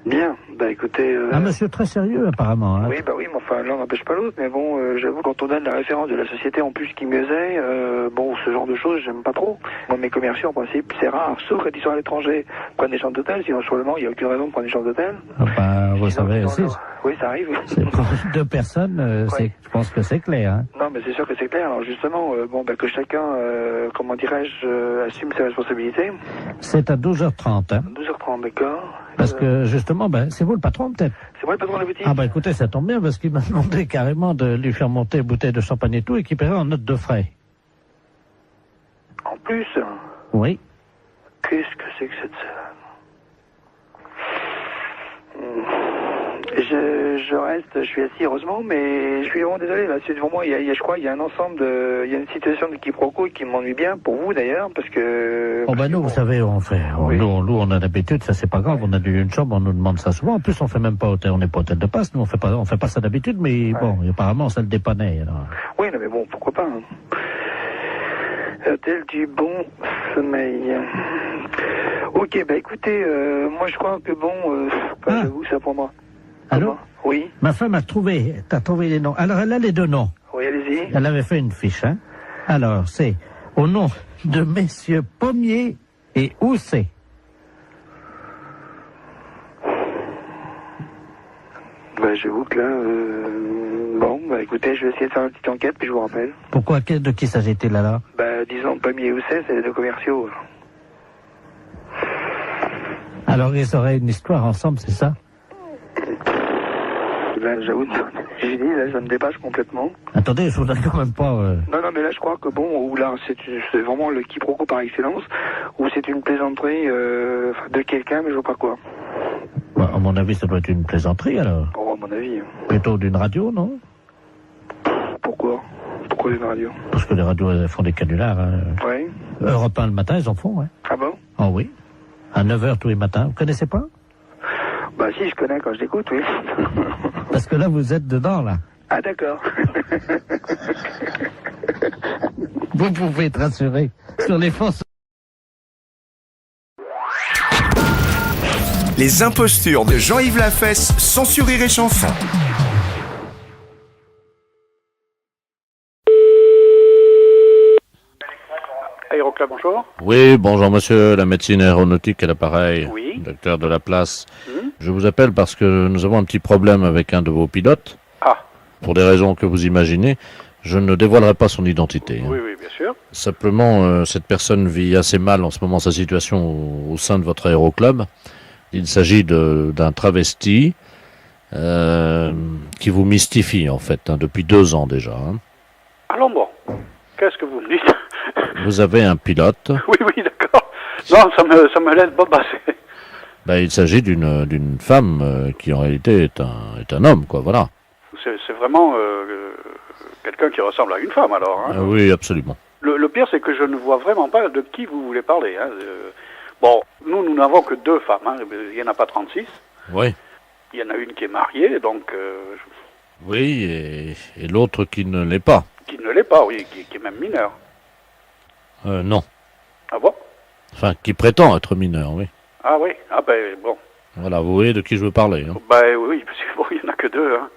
Bien, bah écoutez... Un monsieur très sérieux apparemment. Hein. Oui, bah oui, mais enfin l'un n'empêche pas l'autre, mais bon, j'avoue, quand on donne la référence de la société en plus qui mieux est, bon, ce genre de choses, j'aime pas trop. Moi, mes commerciaux, en principe, c'est rare, sauf quand ils sont à l'étranger, prennent des chambres d'hôtel, sinon sur le Mans, il n'y a aucune raison de prendre des chambres d'hôtel. Enfin, vous savez, oui, ça arrive. C'est pour 2 personnes, je pense que c'est clair. Hein. Non, mais c'est sûr que c'est clair. Alors justement, bon, bah, que chacun, comment dirais-je, assume ses responsabilités. C'est à 12h30. Hein. 12h30, d'accord. Parce que justement, ben, c'est vous le patron peut-être? C'est moi le patron de la boutique. Ah bah écoutez, ça tombe bien parce qu'il m'a demandé carrément de lui faire monter une bouteille de champagne et tout et qu'il paierait en note de frais. En plus? Oui. Qu'est-ce que c'est que cette je reste, je suis assis heureusement, mais je suis vraiment désolé, là, c'est devant moi, je crois, il y a un ensemble de, il y a une situation de quiproquo qui m'ennuie bien, pour vous d'ailleurs, parce que... Oh bah nous, vous savez, on fait, nous on a l'habitude, ça c'est pas grave, on a une chambre, on nous demande ça souvent, en plus on fait même pas hôtel, on n'est pas hôtel de passe, nous on fait pas ça d'habitude, mais bon, apparemment ça le dépannait, alors. Oui, non, mais bon, pourquoi pas, hein. Hôtel du Bon Sommeil. Ok, bah écoutez, moi je crois que bon, j'avoue, ça pour moi. Allô? Oui. Ma femme t'as trouvé les noms. Alors elle a les 2 noms. Oui, allez-y. Elle avait fait une fiche, hein. Alors, c'est au nom de messieurs Pommier et Housset. Bah j'avoue que là, bon, bah écoutez, je vais essayer de faire une petite enquête, puis je vous rappelle. Pourquoi? De qui s'agit-il là? Bah disons Pommier et Housset, c'est les 2 commerciaux. Alors ils auraient une histoire ensemble, c'est ça? Là, j'avoue, j'ai dit, là, ça me dépasse complètement. Attendez, je voudrais quand même pas... Non, mais là, je crois que bon, ou là, c'est vraiment le quiproquo par excellence, ou c'est une plaisanterie de quelqu'un, mais je vois pas quoi. Bah, à mon avis, ça doit être une plaisanterie, alors. Oh, à mon avis. Plutôt d'une radio, non? Pourquoi d'une radio? Parce que les radios, elles font des canulars. Hein. Oui. Europe 1 le matin, ils en font, ouais. Ah bon? Oh oui. À 9h tous les matins. Vous connaissez pas? Bah si, je connais quand je l'écoute, oui. Parce que là, vous êtes dedans, là. Ah d'accord. Vous pouvez être rassuré sur les forces. Les impostures de Jean-Yves Lafesse sont sur Rire et Chanson. Aéroclub, bonjour. Oui, bonjour monsieur, la médecine aéronautique à l'appareil, Oui. docteur de la place. Je vous appelle parce que nous avons un petit problème avec un de vos pilotes. Ah. Pour des raisons que vous imaginez, je ne dévoilerai pas son identité. Oui, bien sûr. Simplement, cette personne vit assez mal en ce moment sa situation au sein de votre aéroclub. Il s'agit d'un travesti qui vous mystifie en fait, depuis 2 ans déjà. Alors bon, qu'est-ce que vous me dites? Vous avez un pilote. Oui, oui, d'accord. Non, ça me laisse bobasser. Il s'agit d'une femme qui en réalité est un homme, quoi, voilà. C'est vraiment quelqu'un qui ressemble à une femme, alors. Hein. Oui, absolument. Le pire, c'est que je ne vois vraiment pas de qui vous voulez parler. Hein. Bon, nous n'avons que 2 femmes. Hein. Il n'y en a pas 36. Oui. Il y en a une qui est mariée, donc... Oui, et l'autre qui ne l'est pas. Qui ne l'est pas, oui, qui est même mineure. Non. Ah bon? Enfin, qui prétend être mineur, oui. Ah oui, ah ben bon. Voilà, vous voyez de qui je veux parler. Hein. Ben oui, parce que bon, il n'y en a que 2. Hein.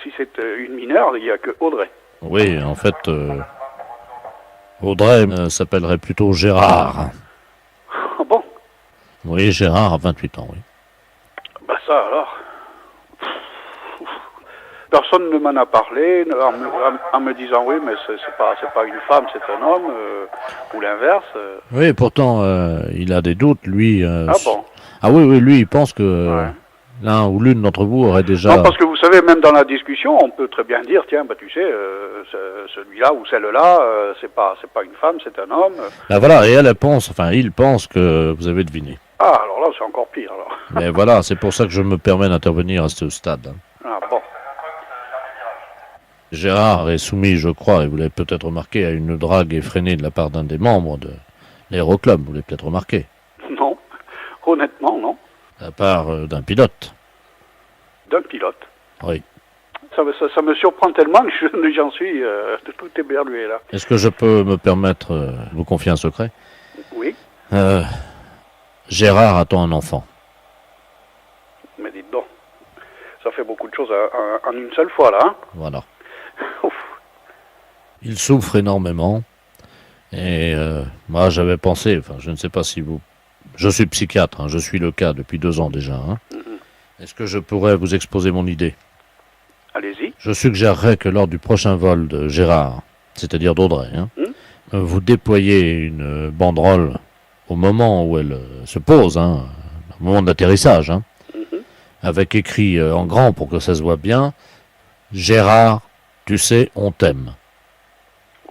Si c'est une mineure, il n'y a que Audrey. Oui, en fait, Audrey s'appellerait plutôt Gérard. Ah bon? Oui, Gérard a 28 ans, oui. Ben ça alors... Personne ne m'en a parlé en me disant oui, mais c'est pas une femme, c'est un homme, ou l'inverse. Oui, pourtant, il a des doutes, lui. Ah bon? Ah oui, oui, lui, il pense que l'un ou l'une d'entre vous aurait déjà... Non, parce que vous savez, même dans la discussion, on peut très bien dire, tiens, bah tu sais, celui-là ou celle-là, c'est pas une femme, c'est un homme. Ben voilà, et elle pense, enfin, il pense que vous avez deviné. Ah, alors là, c'est encore pire, alors. Mais voilà, c'est pour ça que je me permets d'intervenir à ce stade. Ah bon. Gérard est soumis, je crois, et vous l'avez peut-être remarqué, à une drague effrénée de la part d'un des membres de l'Aéroclub, vous l'avez peut-être remarqué. Non, honnêtement, non. De la part d'un pilote. D'un pilote? Oui. Ça me surprend tellement que j'en suis tout éberlué, là. Est-ce que je peux me permettre de vous confier un secret? Oui. Gérard attend un enfant. Mais dites donc, ça fait beaucoup de choses en une seule fois, là, hein? Voilà. Il souffre énormément. Et moi, j'avais pensé, enfin, je ne sais pas si vous... Je suis psychiatre, hein, je suis le cas depuis 2 ans déjà. Hein. Est-ce que je pourrais vous exposer mon idée? Allez-y. Je suggérerais que lors du prochain vol de Gérard, c'est-à-dire d'Audrey, hein, vous déployez une banderole au moment où elle se pose, hein, au moment de l'atterrissage, hein, avec écrit en grand pour que ça se voit bien, Gérard, tu sais, on t'aime.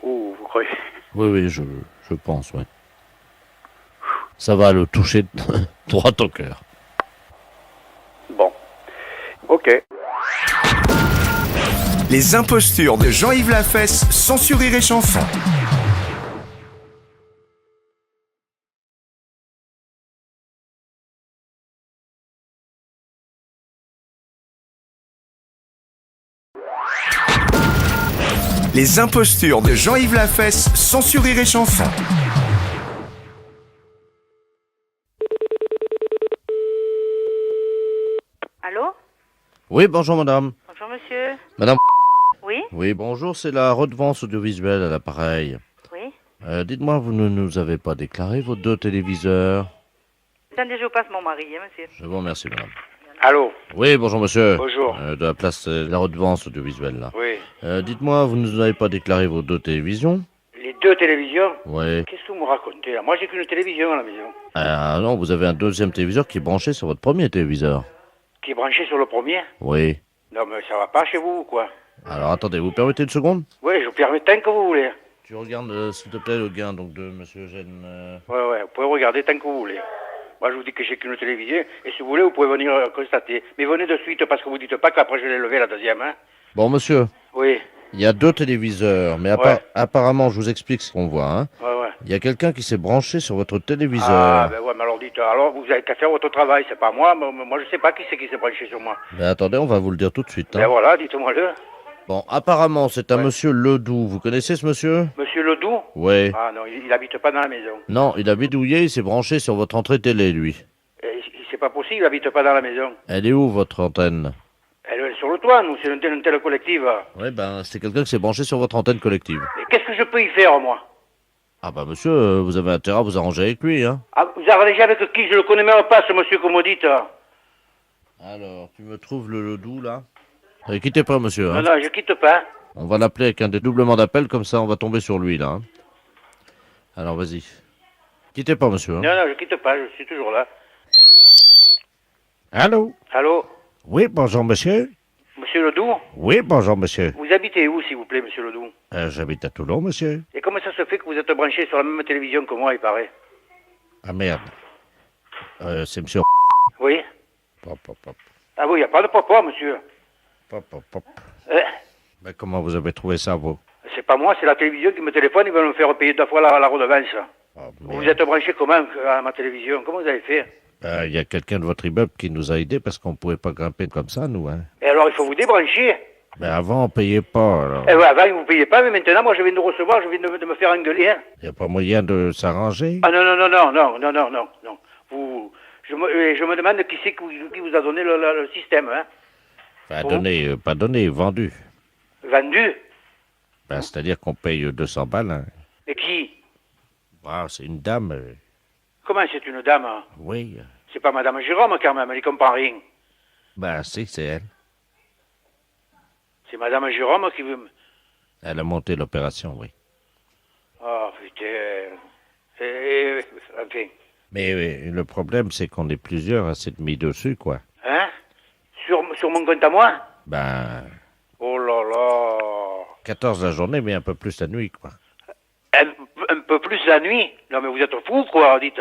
Oh, vous croyez? Oui, oui, je pense, oui. Ça va le toucher droit au cœur. Bon. Ok. Les impostures de Jean-Yves Lafesse, sans sur Rire et Chanson. Les impostures de Jean-Yves Lafesse, sans sur Rire et Chanson. Allô? Oui, bonjour madame. Bonjour monsieur. Madame. Oui? Oui, bonjour, c'est la redevance audiovisuelle à l'appareil. Oui? Dites-moi, vous ne nous avez pas déclaré vos 2 téléviseurs? Attendez, je vous passe mon mari, hein, monsieur. Je vous remercie, madame. Allô? Oui, bonjour monsieur. Bonjour. De la place de la redevance audiovisuelle, là. Oui. Dites-moi, vous ne nous avez pas déclaré vos 2 télévisions? Les 2 télévisions? Oui. Qu'est-ce que vous me racontez là? Moi, j'ai qu'une télévision à la maison. Ah non, vous avez un 2e téléviseur qui est branché sur votre premier téléviseur. Qui est branché sur le premier? Oui. Non, mais ça va pas chez vous ou quoi? Alors attendez, vous permettez une seconde? Oui, je vous permets tant que vous voulez. Tu regardes, s'il te plaît, le gain donc de monsieur Eugène. Ouais, vous pouvez regarder tant que vous voulez. Moi, je vous dis que j'ai qu'une télévision, et si vous voulez, vous pouvez venir constater. Mais venez de suite, parce que vous dites pas qu'après je l'ai levé la 2e, hein? Bon, monsieur. Oui. Il y a 2 téléviseurs, mais apparemment, je vous explique ce qu'on voit, hein. Ouais. Il y a quelqu'un qui s'est branché sur votre téléviseur. Ah, ben ouais, mais alors dites, alors vous avez qu'à faire votre travail, c'est pas moi. Moi, je sais pas qui c'est qui s'est branché sur moi. Mais attendez, on va vous le dire tout de suite. Hein. Ben voilà, dites-moi-le. Bon, apparemment, c'est un monsieur Ledoux. Vous connaissez ce monsieur? Monsieur Ledoux? Oui. Ah non, il habite pas dans la maison. Non, il a bidouillé, il s'est branché sur votre entrée télé, lui. C'est pas possible, il habite pas dans la maison. Elle est où, votre antenne? Elle est sur le toit, nous, c'est une telle collective. Oui, ben, c'est quelqu'un qui s'est branché sur votre antenne collective. Mais qu'est-ce que je peux y faire, moi? Ah bah, monsieur, vous avez intérêt à vous arranger avec lui, hein. Ah, vous arrangez avec qui? Je le connais même pas, ce monsieur que vous me dites. Alors, tu me trouves le Ledoux, là? Quittez pas, monsieur, hein. Non, je quitte pas. On va l'appeler avec un dédoublement d'appel, comme ça, on va tomber sur lui, là. Hein. Alors, vas-y. Quittez pas, monsieur, hein. Non, je quitte pas, je suis toujours là. Allô? Allô? Oui, bonjour, monsieur. Monsieur Ledoux? Oui, bonjour, monsieur. Vous habitez où, s'il vous plaît, monsieur Ledoux? J'habite à Toulon, monsieur. Et comment ça se fait que vous êtes branché sur la même télévision que moi, il paraît? Ah, merde. C'est monsieur... Oui? Pop, pop, pop. Ah oui, il n'y a pas de papa, monsieur. Pop, pop, pop. Eh, Mais comment vous avez trouvé ça, vous? c'est pas moi, c'est la télévision qui me téléphone, ils veulent me faire payer 2 fois la redevance. Vous êtes branché comment à ma télévision? Comment vous avez fait? Il y a quelqu'un de votre immeuble qui nous a aidés parce qu'on ne pouvait pas grimper comme ça, nous, hein. Et alors, il faut vous débrancher. Mais avant, on payait pas, alors. Eh ouais, avant, vous ne payez pas, mais maintenant, moi, je viens de recevoir, je viens de me faire engueuler, hein. Il n'y a pas moyen de s'arranger? Ah non. Je me demande qui c'est qui vous a donné le système, hein. Enfin, donné, pas donné, vendu. Vendu? Ben, c'est-à-dire qu'on paye 200 balles, hein. Et qui? Ah, c'est une dame. Comment c'est une dame? Hein? Oui. C'est pas Madame Jérôme, quand même, elle y comprend rien. Ben, si, c'est elle. C'est Madame Jérôme qui veut... Elle a monté l'opération, oui. Oh, putain... Enfin... Mais le problème, c'est qu'on est plusieurs à s'être mis dessus, quoi. Hein? Sur mon compte à moi? Ben... Oh là là... 14 la journée, mais un peu plus la nuit, quoi. Un peu plus la nuit? Non, mais vous êtes fou, quoi, dites.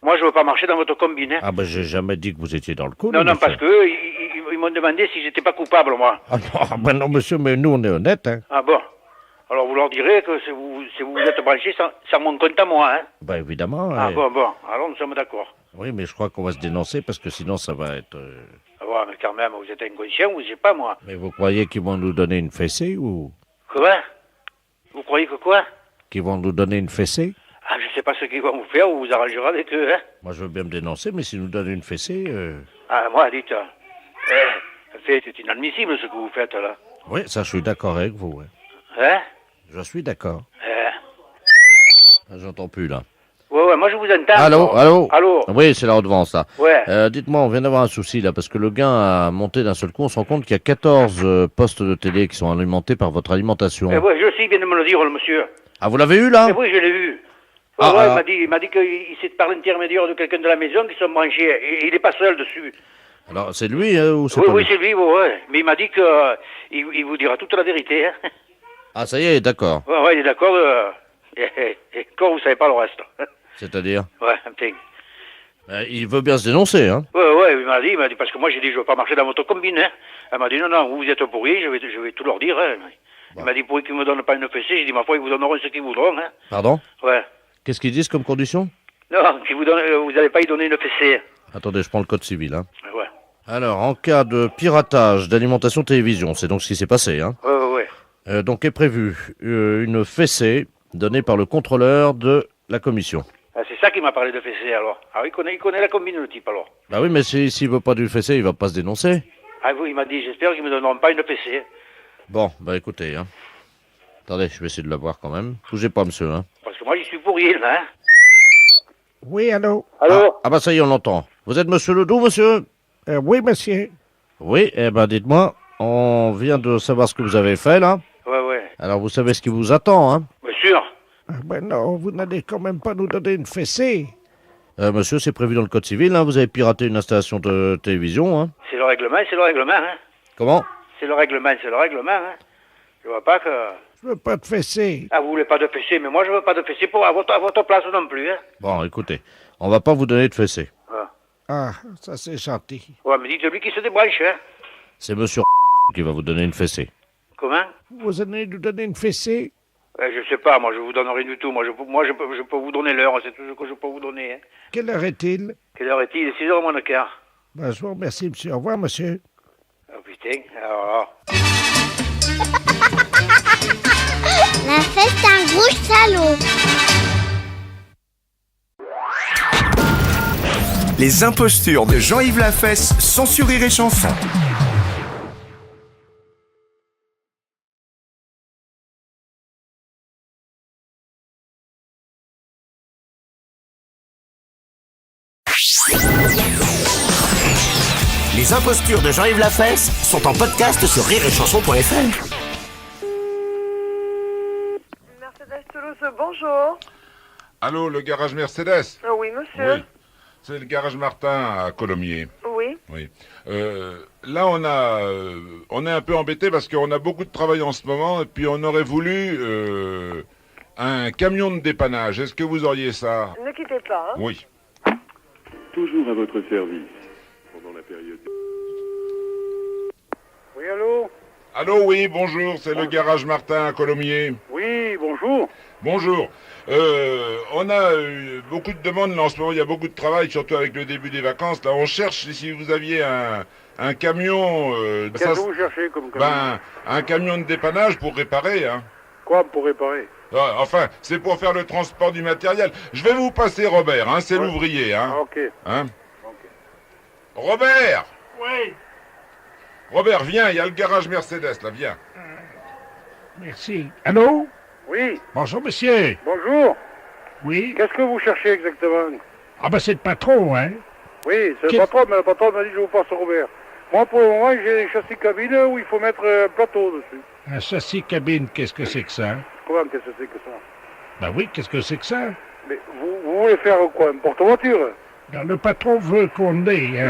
Moi, je veux pas marcher dans votre combine, hein. Ah ben, j'ai jamais dit que vous étiez dans le coup. Non, monsieur. parce que ils m'ont demandé si j'étais pas coupable, moi. Ah ben non, monsieur, mais nous, on est honnêtes, hein. Ah bon? Alors, vous leur direz que si vous êtes branché sans mon compte à moi, hein. Ben évidemment. Ah bon. Alors, nous sommes d'accord. Oui, mais je crois qu'on va se dénoncer parce que sinon, ça va être... Ah bon, mais quand même, vous êtes inconscient, vous, je sais pas, moi. Mais vous croyez qu'ils vont nous donner une fessée ou... Quoi? Vous croyez que quoi? Qu'ils vont nous doner une fessée? Ah, je sais pas ce qu'ils vont vous faire, vous vous arrangerez avec eux, hein. Moi, je veux bien me dénoncer, mais s'ils nous donnent une fessée... Ah, moi, dites... c'est inadmissible, ce que vous faites, là. Oui, ça, je suis d'accord avec vous, hein. Hein? Je suis d'accord. J'entends plus, là. Ouais, moi, je vous entends. Allô? Oui, c'est la redevance, là. Ouais. Dites-moi, on vient d'avoir un souci, là, parce que le gain a monté d'un seul coup. On se rend compte qu'il y a 14 postes de télé qui sont alimentés par votre alimentation. Ouais, je sais, il vient de me le dire, le monsieur. Ah, vous l'avez eu, là? Oui, je l'ai vu. Ah, ouais, alors... il m'a dit qu'il s'est par l'intermédiaire de quelqu'un de la maison qui sont branchés. Et il n'est pas seul dessus. Alors, c'est lui, ou c'est Oui, pas oui, lui? c'est lui, ouais. Mais il m'a dit que il vous dira toute la vérité, hein. Ah, ça y est, d'accord. Ouais, il est d'accord. Et encore, vous savez pas le reste. C'est-à-dire? Ouais, un petit. Il veut bien se dénoncer, hein? Ouais, il m'a dit, parce que moi j'ai dit, je veux pas marcher dans votre combine, hein. Elle m'a dit, non, vous êtes pourris, je vais tout leur dire, hein. Il m'a dit, pourquoi qu'ils me donnent pas une fessée? J'ai dit, ma foi, ils vous donneront ce qu'ils voudront, hein. Pardon? Ouais. Qu'est-ce qu'ils disent comme condition? Non, vous n'allez pas y donner une fessée. Attendez, je prends le code civil, hein. Ouais. Alors, en cas de piratage d'alimentation télévision, c'est donc ce qui s'est passé, hein? Ouais. Donc est prévu une fessée donnée par le contrôleur de la commission. Ah, c'est ça qui m'a parlé de fessée, alors. Ah oui, il connaît la combine, le type, alors. Bah oui, mais s'il veut pas du fessée, il va pas se dénoncer. Ah oui, il m'a dit, j'espère qu'ils me donneront pas une fessée. Bon, bah écoutez, hein. Attendez, je vais essayer de la voir quand même. Bougez pas, monsieur, hein. Parce que moi, j'y suis pour rien, hein. Oui, allô? Allô? Ah bah ça y est, on l'entend. Vous êtes monsieur Ledoux, monsieur? Oui, monsieur. Oui, eh ben dites-moi, on vient de savoir ce que vous avez fait, là. Ouais. Alors, vous savez ce qui vous attend, hein? Bien sûr. Ben non, vous n'allez quand même pas nous donner une fessée. Monsieur, c'est prévu dans le code civil, hein. Vous avez piraté une installation de télévision, hein. C'est le règlement, hein. Comment? C'est le règlement, hein. Je vois pas que... Je veux pas de fessée. Ah, vous voulez pas de fessée, mais moi je veux pas de fessée à votre place non plus, hein. Bon, écoutez, on va pas vous donner de fessée. Ah, ça c'est gentil. Ouais, mais dites-lui qu'il se débranche, hein. C'est monsieur qui va vous donner une fessée. Comment? Vous allez nous donner une fessée? Je sais pas, moi je vous donne rien du tout. Moi je peux vous donner l'heure, c'est tout ce que je peux vous donner, hein. Quelle heure est-il? Quelle heure est-il? 6h moins le quart. Ben, je vous remercie, monsieur. Au revoir, monsieur. Oh putain, alors... La fête d'un gros salaud. Les impostures de Jean-Yves Lafesse, sans sur Rire et Chanson. Les impostures de Jean-Yves Lafesse sont en podcast sur rireetchanson.fr. Mercedes Toulouse, bonjour. Allô, le garage Mercedes? Oui, monsieur. Oui. C'est le garage Martin à Colomiers. Oui. Oui. Là, on est un peu embêté parce qu'on a beaucoup de travail en ce moment et puis on aurait voulu un camion de dépannage. Est-ce que vous auriez ça? Ne quittez pas. Hein. Oui. Toujours à votre service pendant la période. Oui, allô? Allô, oui, bonjour, c'est le garage Martin à Colomiers. Oui, bonjour. Bonjour. On a eu beaucoup de demandes là, en ce moment, il y a beaucoup de travail, surtout avec le début des vacances. Là, on cherche si vous aviez un camion... Qu'est-ce que vous cherchez comme camion? Un camion de dépannage pour réparer, hein. Quoi pour réparer? Enfin, c'est pour faire le transport du matériel. Je vais vous passer Robert, hein, c'est l'ouvrier, hein. Ah, ok. Hein? Robert! Oui. Robert, viens, il y a le garage Mercedes, là, viens. Merci. Allô? Oui. Bonjour, monsieur. Bonjour. Oui. Qu'est-ce que vous cherchez exactement? Ah ben c'est le patron, hein. Oui, c'est le patron, mais le patron m'a dit je vous passe Robert. Moi, pour le moment, j'ai des châssis cabines où il faut mettre un plateau dessus. Un châssis cabine, qu'est-ce que c'est que ça? Comment qu'est-ce que c'est que ça? Ben oui, qu'est-ce que c'est que ça? Mais vous voulez faire quoi? Un porte-voiture? Ben, le patron veut qu'on ait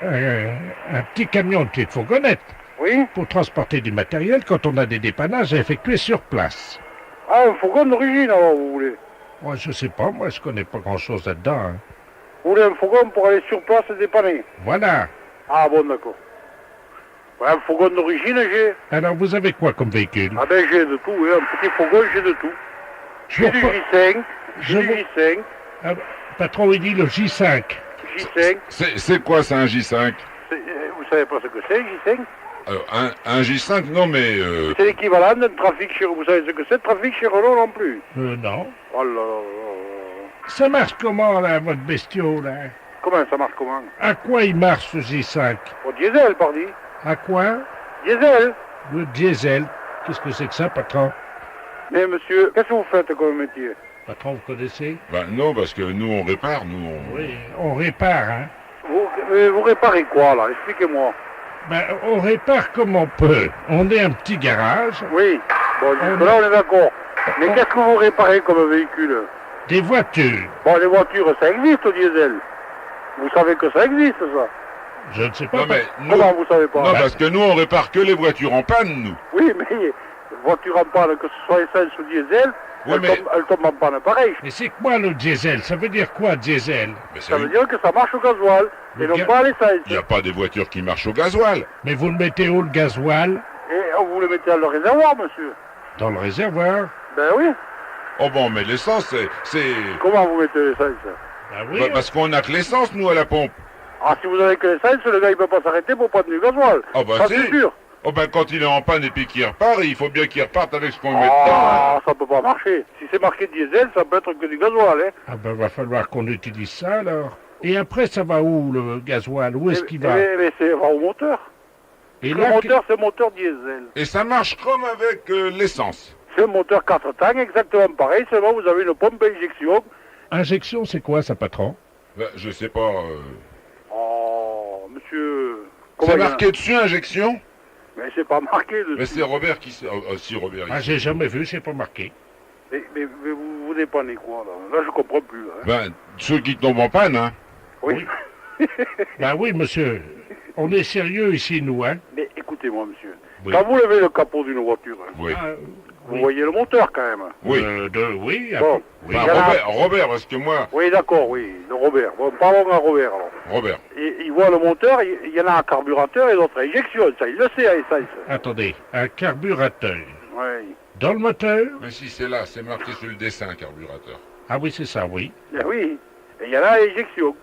un petit camion, une petite fourgonnette. Oui. Pour transporter du matériel quand on a des dépannages à effectuer sur place. Ah, un fourgon d'origine, alors, vous voulez? Moi, je sais pas, moi, je connais pas grand-chose là-dedans. Hein. Vous voulez un fourgon pour aller sur place et dépanner? Voilà. Ah, bon, d'accord. Ouais, un fourgon d'origine, j'ai. Alors, vous avez quoi comme véhicule? Ah ben, j'ai de tout, oui. Un petit fourgon, j'ai de tout. J'ai du J5, j'ai du J5. Ah, patron, il dit le J5. J5. C'est quoi, ça, un J5? Vous savez pas ce que c'est, J5? Alors, un J5, non, mais... C'est l'équivalent d'un trafic chez... Vous savez ce que c'est, trafic chez Renault non plus? Non. Oh là là là. Ça marche comment, là, votre bestiau, là? Comment ça marche comment? À quoi il marche, ce J5? Au diesel, pardi. À quoi? Diesel. Le diesel. Qu'est-ce que c'est que ça, patron? Mais monsieur, qu'est-ce que vous faites comme métier? Patron, vous connaissez? Ben non, parce que nous, on répare, Oui, on répare, hein. Vous réparez quoi, là? Expliquez-moi. Ben, on répare comme on peut. On est un petit garage. Oui. Bon, là, on est d'accord. Mais qu'est-ce que vous réparez comme véhicule? Des voitures. Bon, les voitures, ça existe, au diesel. Vous savez que ça existe, ça? Je ne sais pas. Non, mais comment vous savez pas? Non, parce que nous, on répare que les voitures en panne, nous. Oui, mais voiture en panne, que ce soit essence ou diesel, oui, elle tombe en panne pareil. Mais c'est quoi le diesel? Ça veut dire quoi, diesel? Ça veut dire que ça marche au gasoil, et non pas à l'essence. Il n'y a pas des voitures qui marchent au gasoil. Mais vous le mettez où, le gasoil? Et vous le mettez dans le réservoir, monsieur. Dans le réservoir? Ben oui. Oh bon, mais l'essence, c'est... Comment vous mettez l'essence? Ben oui. Bah, parce qu'on n'a que l'essence, nous, à la pompe. Ah, si vous avez que l'essence, le gars, il peut pas s'arrêter pour prendre du gasoil. Oh bah ça, si. c'est sûr. Oh ben quand il est en panne et puis qu'il repart, il faut bien qu'il reparte avec ce qu'on met dedans. Ah, ça peut pas marcher. Si c'est marqué diesel, ça peut être que du gasoil, hein. Ah ben, va falloir qu'on utilise ça, alors. Et après, ça va où, le gasoil? Où est-ce qu'il va? Mais c'est au moteur. Et le là, moteur, c'est moteur diesel. Et ça marche comme avec l'essence. C'est un moteur 4 tanks, exactement pareil, seulement vous avez une pompe à injection. Injection, c'est quoi, ça, patron? Ben, je sais pas... Oh, monsieur... C'est marqué dessus, injection? Mais c'est pas marqué dessus. Mais c'est Robert qui sait... Oh, si, Robert... Ah, j'ai jamais vu, c'est pas marqué. Mais vous dépannez quoi, là? Là, je comprends plus, là. Hein. Ben, ceux qui tombent en panne, hein. Oui. Ben oui, monsieur. On est sérieux ici, nous, hein. Mais écoutez-moi, monsieur. Oui. Quand vous levez le capot d'une voiture, hein, oui. Vous voyez le moteur, quand même. Oui. Oui. Bon. Oui. Robert, parce que moi... Oui, d'accord, oui. De Robert. Bon, parlons à Robert, alors. Robert. Et il voit le moteur, il y en a un carburateur et l'autre à injection, ça, il le sait, à essence. Attendez, un carburateur. Oui. Dans le moteur? Mais si, c'est là, c'est marqué sur le dessin, carburateur. Ah oui, c'est ça, oui. Eh oui. Et il y en a à injection.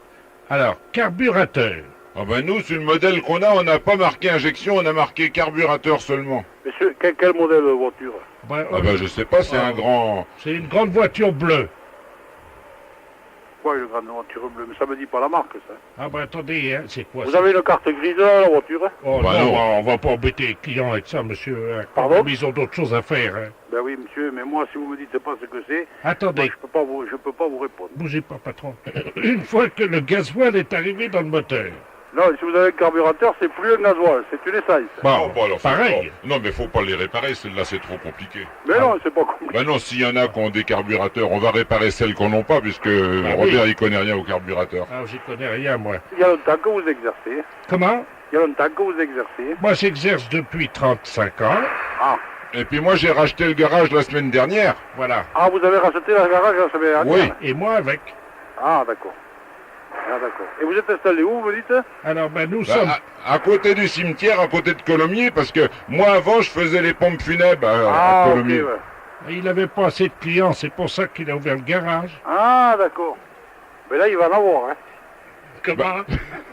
Alors, carburateur. Ah ben nous, sur le modèle qu'on a, on n'a pas marqué injection, on a marqué carburateur seulement. Monsieur, quel modèle de voiture? Ah ben je sais pas, c'est un grand... C'est une grande voiture bleue. Quoi, une grande voiture bleue? Mais ça me dit pas la marque, ça. Ah ben attendez, hein, c'est quoi Vous ça? avez une carte grise dans la voiture, hein? Oh bah non, non. on va pas embêter les clients avec ça, monsieur. Hein. Pardon? Ils ont d'autres choses à faire. Hein. Ben oui, monsieur, mais moi, si vous me dites pas ce que c'est... Attendez. Moi, je peux pas vous répondre. Bougez pas, patron. Une fois que le gasoil est arrivé dans le moteur, Non, si vous avez un carburateur, c'est plus un gasoil, c'est une essence. Bon, alors, pareil. Non, mais faut pas les réparer, celles-là, c'est trop compliqué. Mais non, c'est pas compliqué. Ben non, s'il y en a qui ont des carburateurs, on va réparer celles qu'on n'ont pas, puisque Robert, il connaît rien au carburateur. Ah, j'y connais rien, moi. Il y a longtemps que vous exercez. Comment? Il y a longtemps que vous exercez. Moi, j'exerce depuis 35 ans. Ah. Et puis moi, j'ai racheté le garage la semaine dernière. Voilà. Ah, vous avez racheté la garage la semaine dernière? Oui. Et moi avec. Ah, d'accord. Ah, d'accord. Et vous êtes installé où, vous dites? Alors, ben, nous sommes... À côté du cimetière, à côté de Colomiers, parce que moi, avant, je faisais les pompes funèbres à Colomiers. Ok, ouais. Il n'avait pas assez de clients, c'est pour ça qu'il a ouvert le garage. Ah, d'accord. Mais là, il va en avoir, hein. Comment?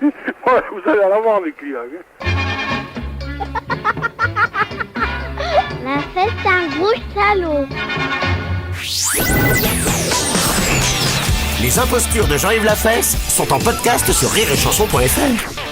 Ouais, vous allez en avoir, les clients. Hein. La fête, c'est un gros salaud. Les impostures de Jean-Yves Lafesse sont en podcast sur rireetchanson.fr.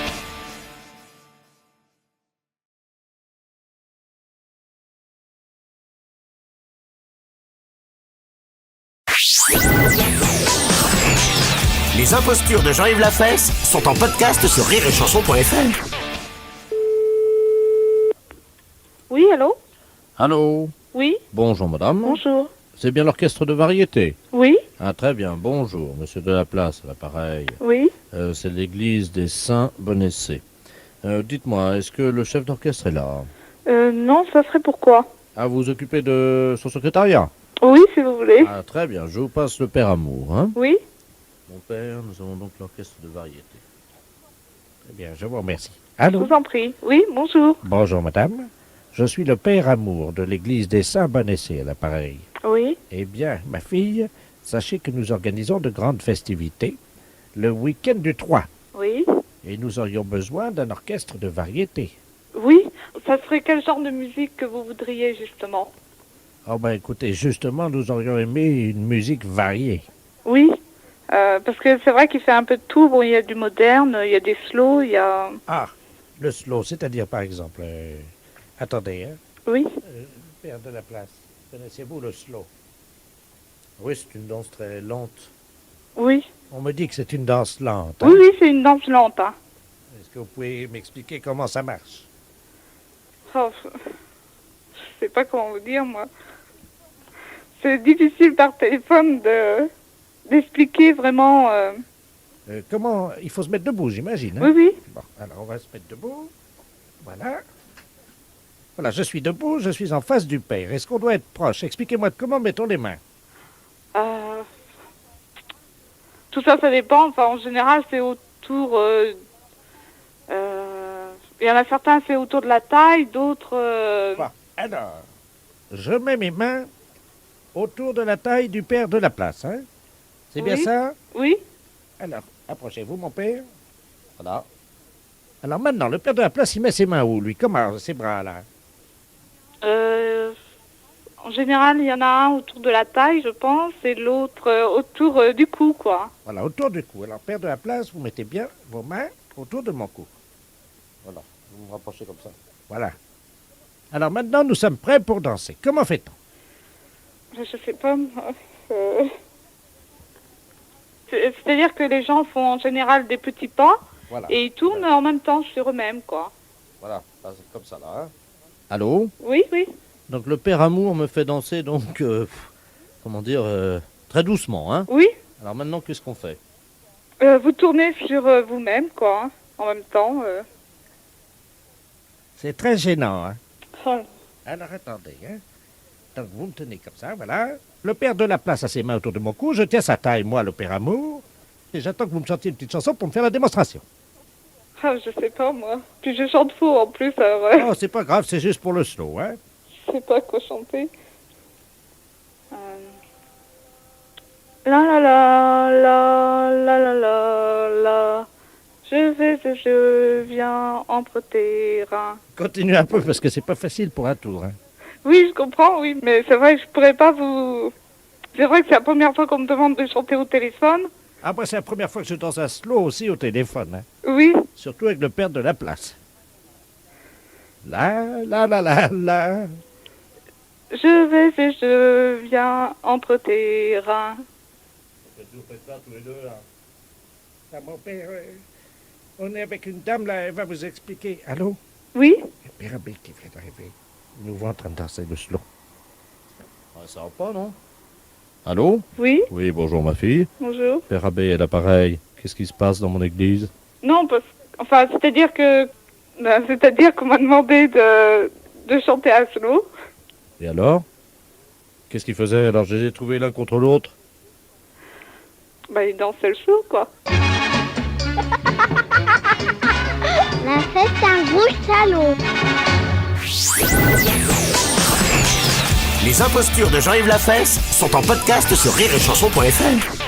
Les impostures de Jean-Yves Lafesse sont en podcast sur rireetchanson.fr. Oui, allô? Allô? Oui? Bonjour, madame. Bonjour. C'est bien l'orchestre de variété? Oui? Ah, très bien. Bonjour, monsieur Delaplace, à l'appareil. Oui? C'est l'église des Saints-Bonessés. Dites-moi, est-ce que le chef d'orchestre est là? Non, ça serait pourquoi? Ah, vous vous occupez de son secrétariat? Oui, si vous voulez. Ah, très bien. Je vous passe le père Amour, hein? Oui? Mon père, nous avons donc l'orchestre de variété. Très bien, je vous remercie. Je Allô? vous en prie. Oui, bonjour. Bonjour, madame. Je suis le père Amour de l'église des Saints-Bonessés, à l'appareil. Oui? Eh bien, ma fille, sachez que nous organisons de grandes festivités le week-end du 3. Oui? Et nous aurions besoin d'un orchestre de variété. Oui? Ça serait quel genre de musique que vous voudriez, justement? Oh ben écoutez, justement, nous aurions aimé une musique variée. Oui? Parce que c'est vrai qu'il fait un peu de tout. Bon, il y a du moderne, il y a des slow, il y a... Ah, le slow, c'est-à-dire par exemple... attendez, hein? Oui? Père de la place, connaissez-vous le slow? Oui, c'est une danse très lente. Oui? On me dit que c'est une danse lente. Hein? Oui, oui, c'est une danse lente, hein. Est-ce que vous pouvez m'expliquer comment ça marche? Oh, je sais pas comment vous dire, moi. C'est difficile par téléphone d'expliquer vraiment... Comment? Il faut se mettre debout, j'imagine. Hein? Oui, oui. Bon, alors on va se mettre debout. Voilà. Voilà, je suis debout, je suis en face du père. Est-ce qu'on doit être proche? Expliquez-moi comment mettons les mains. Tout ça, ça dépend. Enfin, en général, c'est autour... il y en a certains, c'est autour de la taille, d'autres... Bon, alors, je mets mes mains autour de la taille du père de la place, hein? C'est bien Oui. ça? Oui. Alors, approchez-vous, mon père. Voilà. Alors maintenant, le père de la place, il met ses mains où, lui? Comment, ses bras, là? En général, il y en a un autour de la taille, je pense, et l'autre autour du cou, quoi. Voilà, autour du cou. Alors, père de la place, vous mettez bien vos mains autour de mon cou. Voilà, vous vous rapprochez comme ça. Voilà. Alors maintenant, nous sommes prêts pour danser. Comment fait-on? Je sais pas, moi. C'est-à-dire que les gens font en général des petits pas, Voilà. et ils tournent en même temps sur eux-mêmes, quoi. Voilà, c'est comme ça, là. Hein. Allô? Oui, oui. Donc le père Amour me fait danser, donc, comment dire, très doucement, hein? Oui. Alors maintenant, qu'est-ce qu'on fait? Vous tournez sur vous-même, quoi, hein, en même temps. C'est très gênant, hein? Oh. Alors, attendez, hein? Donc, vous me tenez comme ça, voilà. Le père de la place a ses mains autour de mon cou. Je tiens sa taille, moi, le père Amour. Et j'attends que vous me chantiez une petite chanson pour me faire la démonstration. Ah, je sais pas, moi. Puis je chante faux, en plus, alors... Oh, c'est pas grave, c'est juste pour le slow, hein? Je sais pas quoi chanter. La la la la la la la la. Je vais et je viens entre tes reins. Continuez un peu, parce que c'est pas facile pour un tour, hein? Oui, je comprends, oui, mais c'est vrai que je pourrais pas vous... C'est vrai que c'est la première fois qu'on me demande de chanter au téléphone. Ah, moi, c'est la première fois que je danse un slow aussi au téléphone, hein? Oui. Surtout avec le père de la place. La la la la la. Je vais et je viens entre tes reins. Vous faites ça tous les deux, là. Ah, mon père, On est avec une dame, là, elle va vous expliquer. Allô? Oui? Père Abbé qui vient d'arriver. Il nous voit en train de danser le slow. Ça va pas, non? Allô? Oui? Oui, bonjour ma fille. Bonjour. Père Abbé est l'appareil. Qu'est-ce qui se passe dans mon église? Non, c'est-à-dire qu'on m'a demandé de chanter un slow. Et alors? Qu'est-ce qu'ils faisaient? Alors, je les ai trouvés l'un contre l'autre. Bah, ils dansaient le slow, quoi. La fête un gros salaud. Les impostures de Jean-Yves Lafesse sont en podcast sur rireetchanson.fr.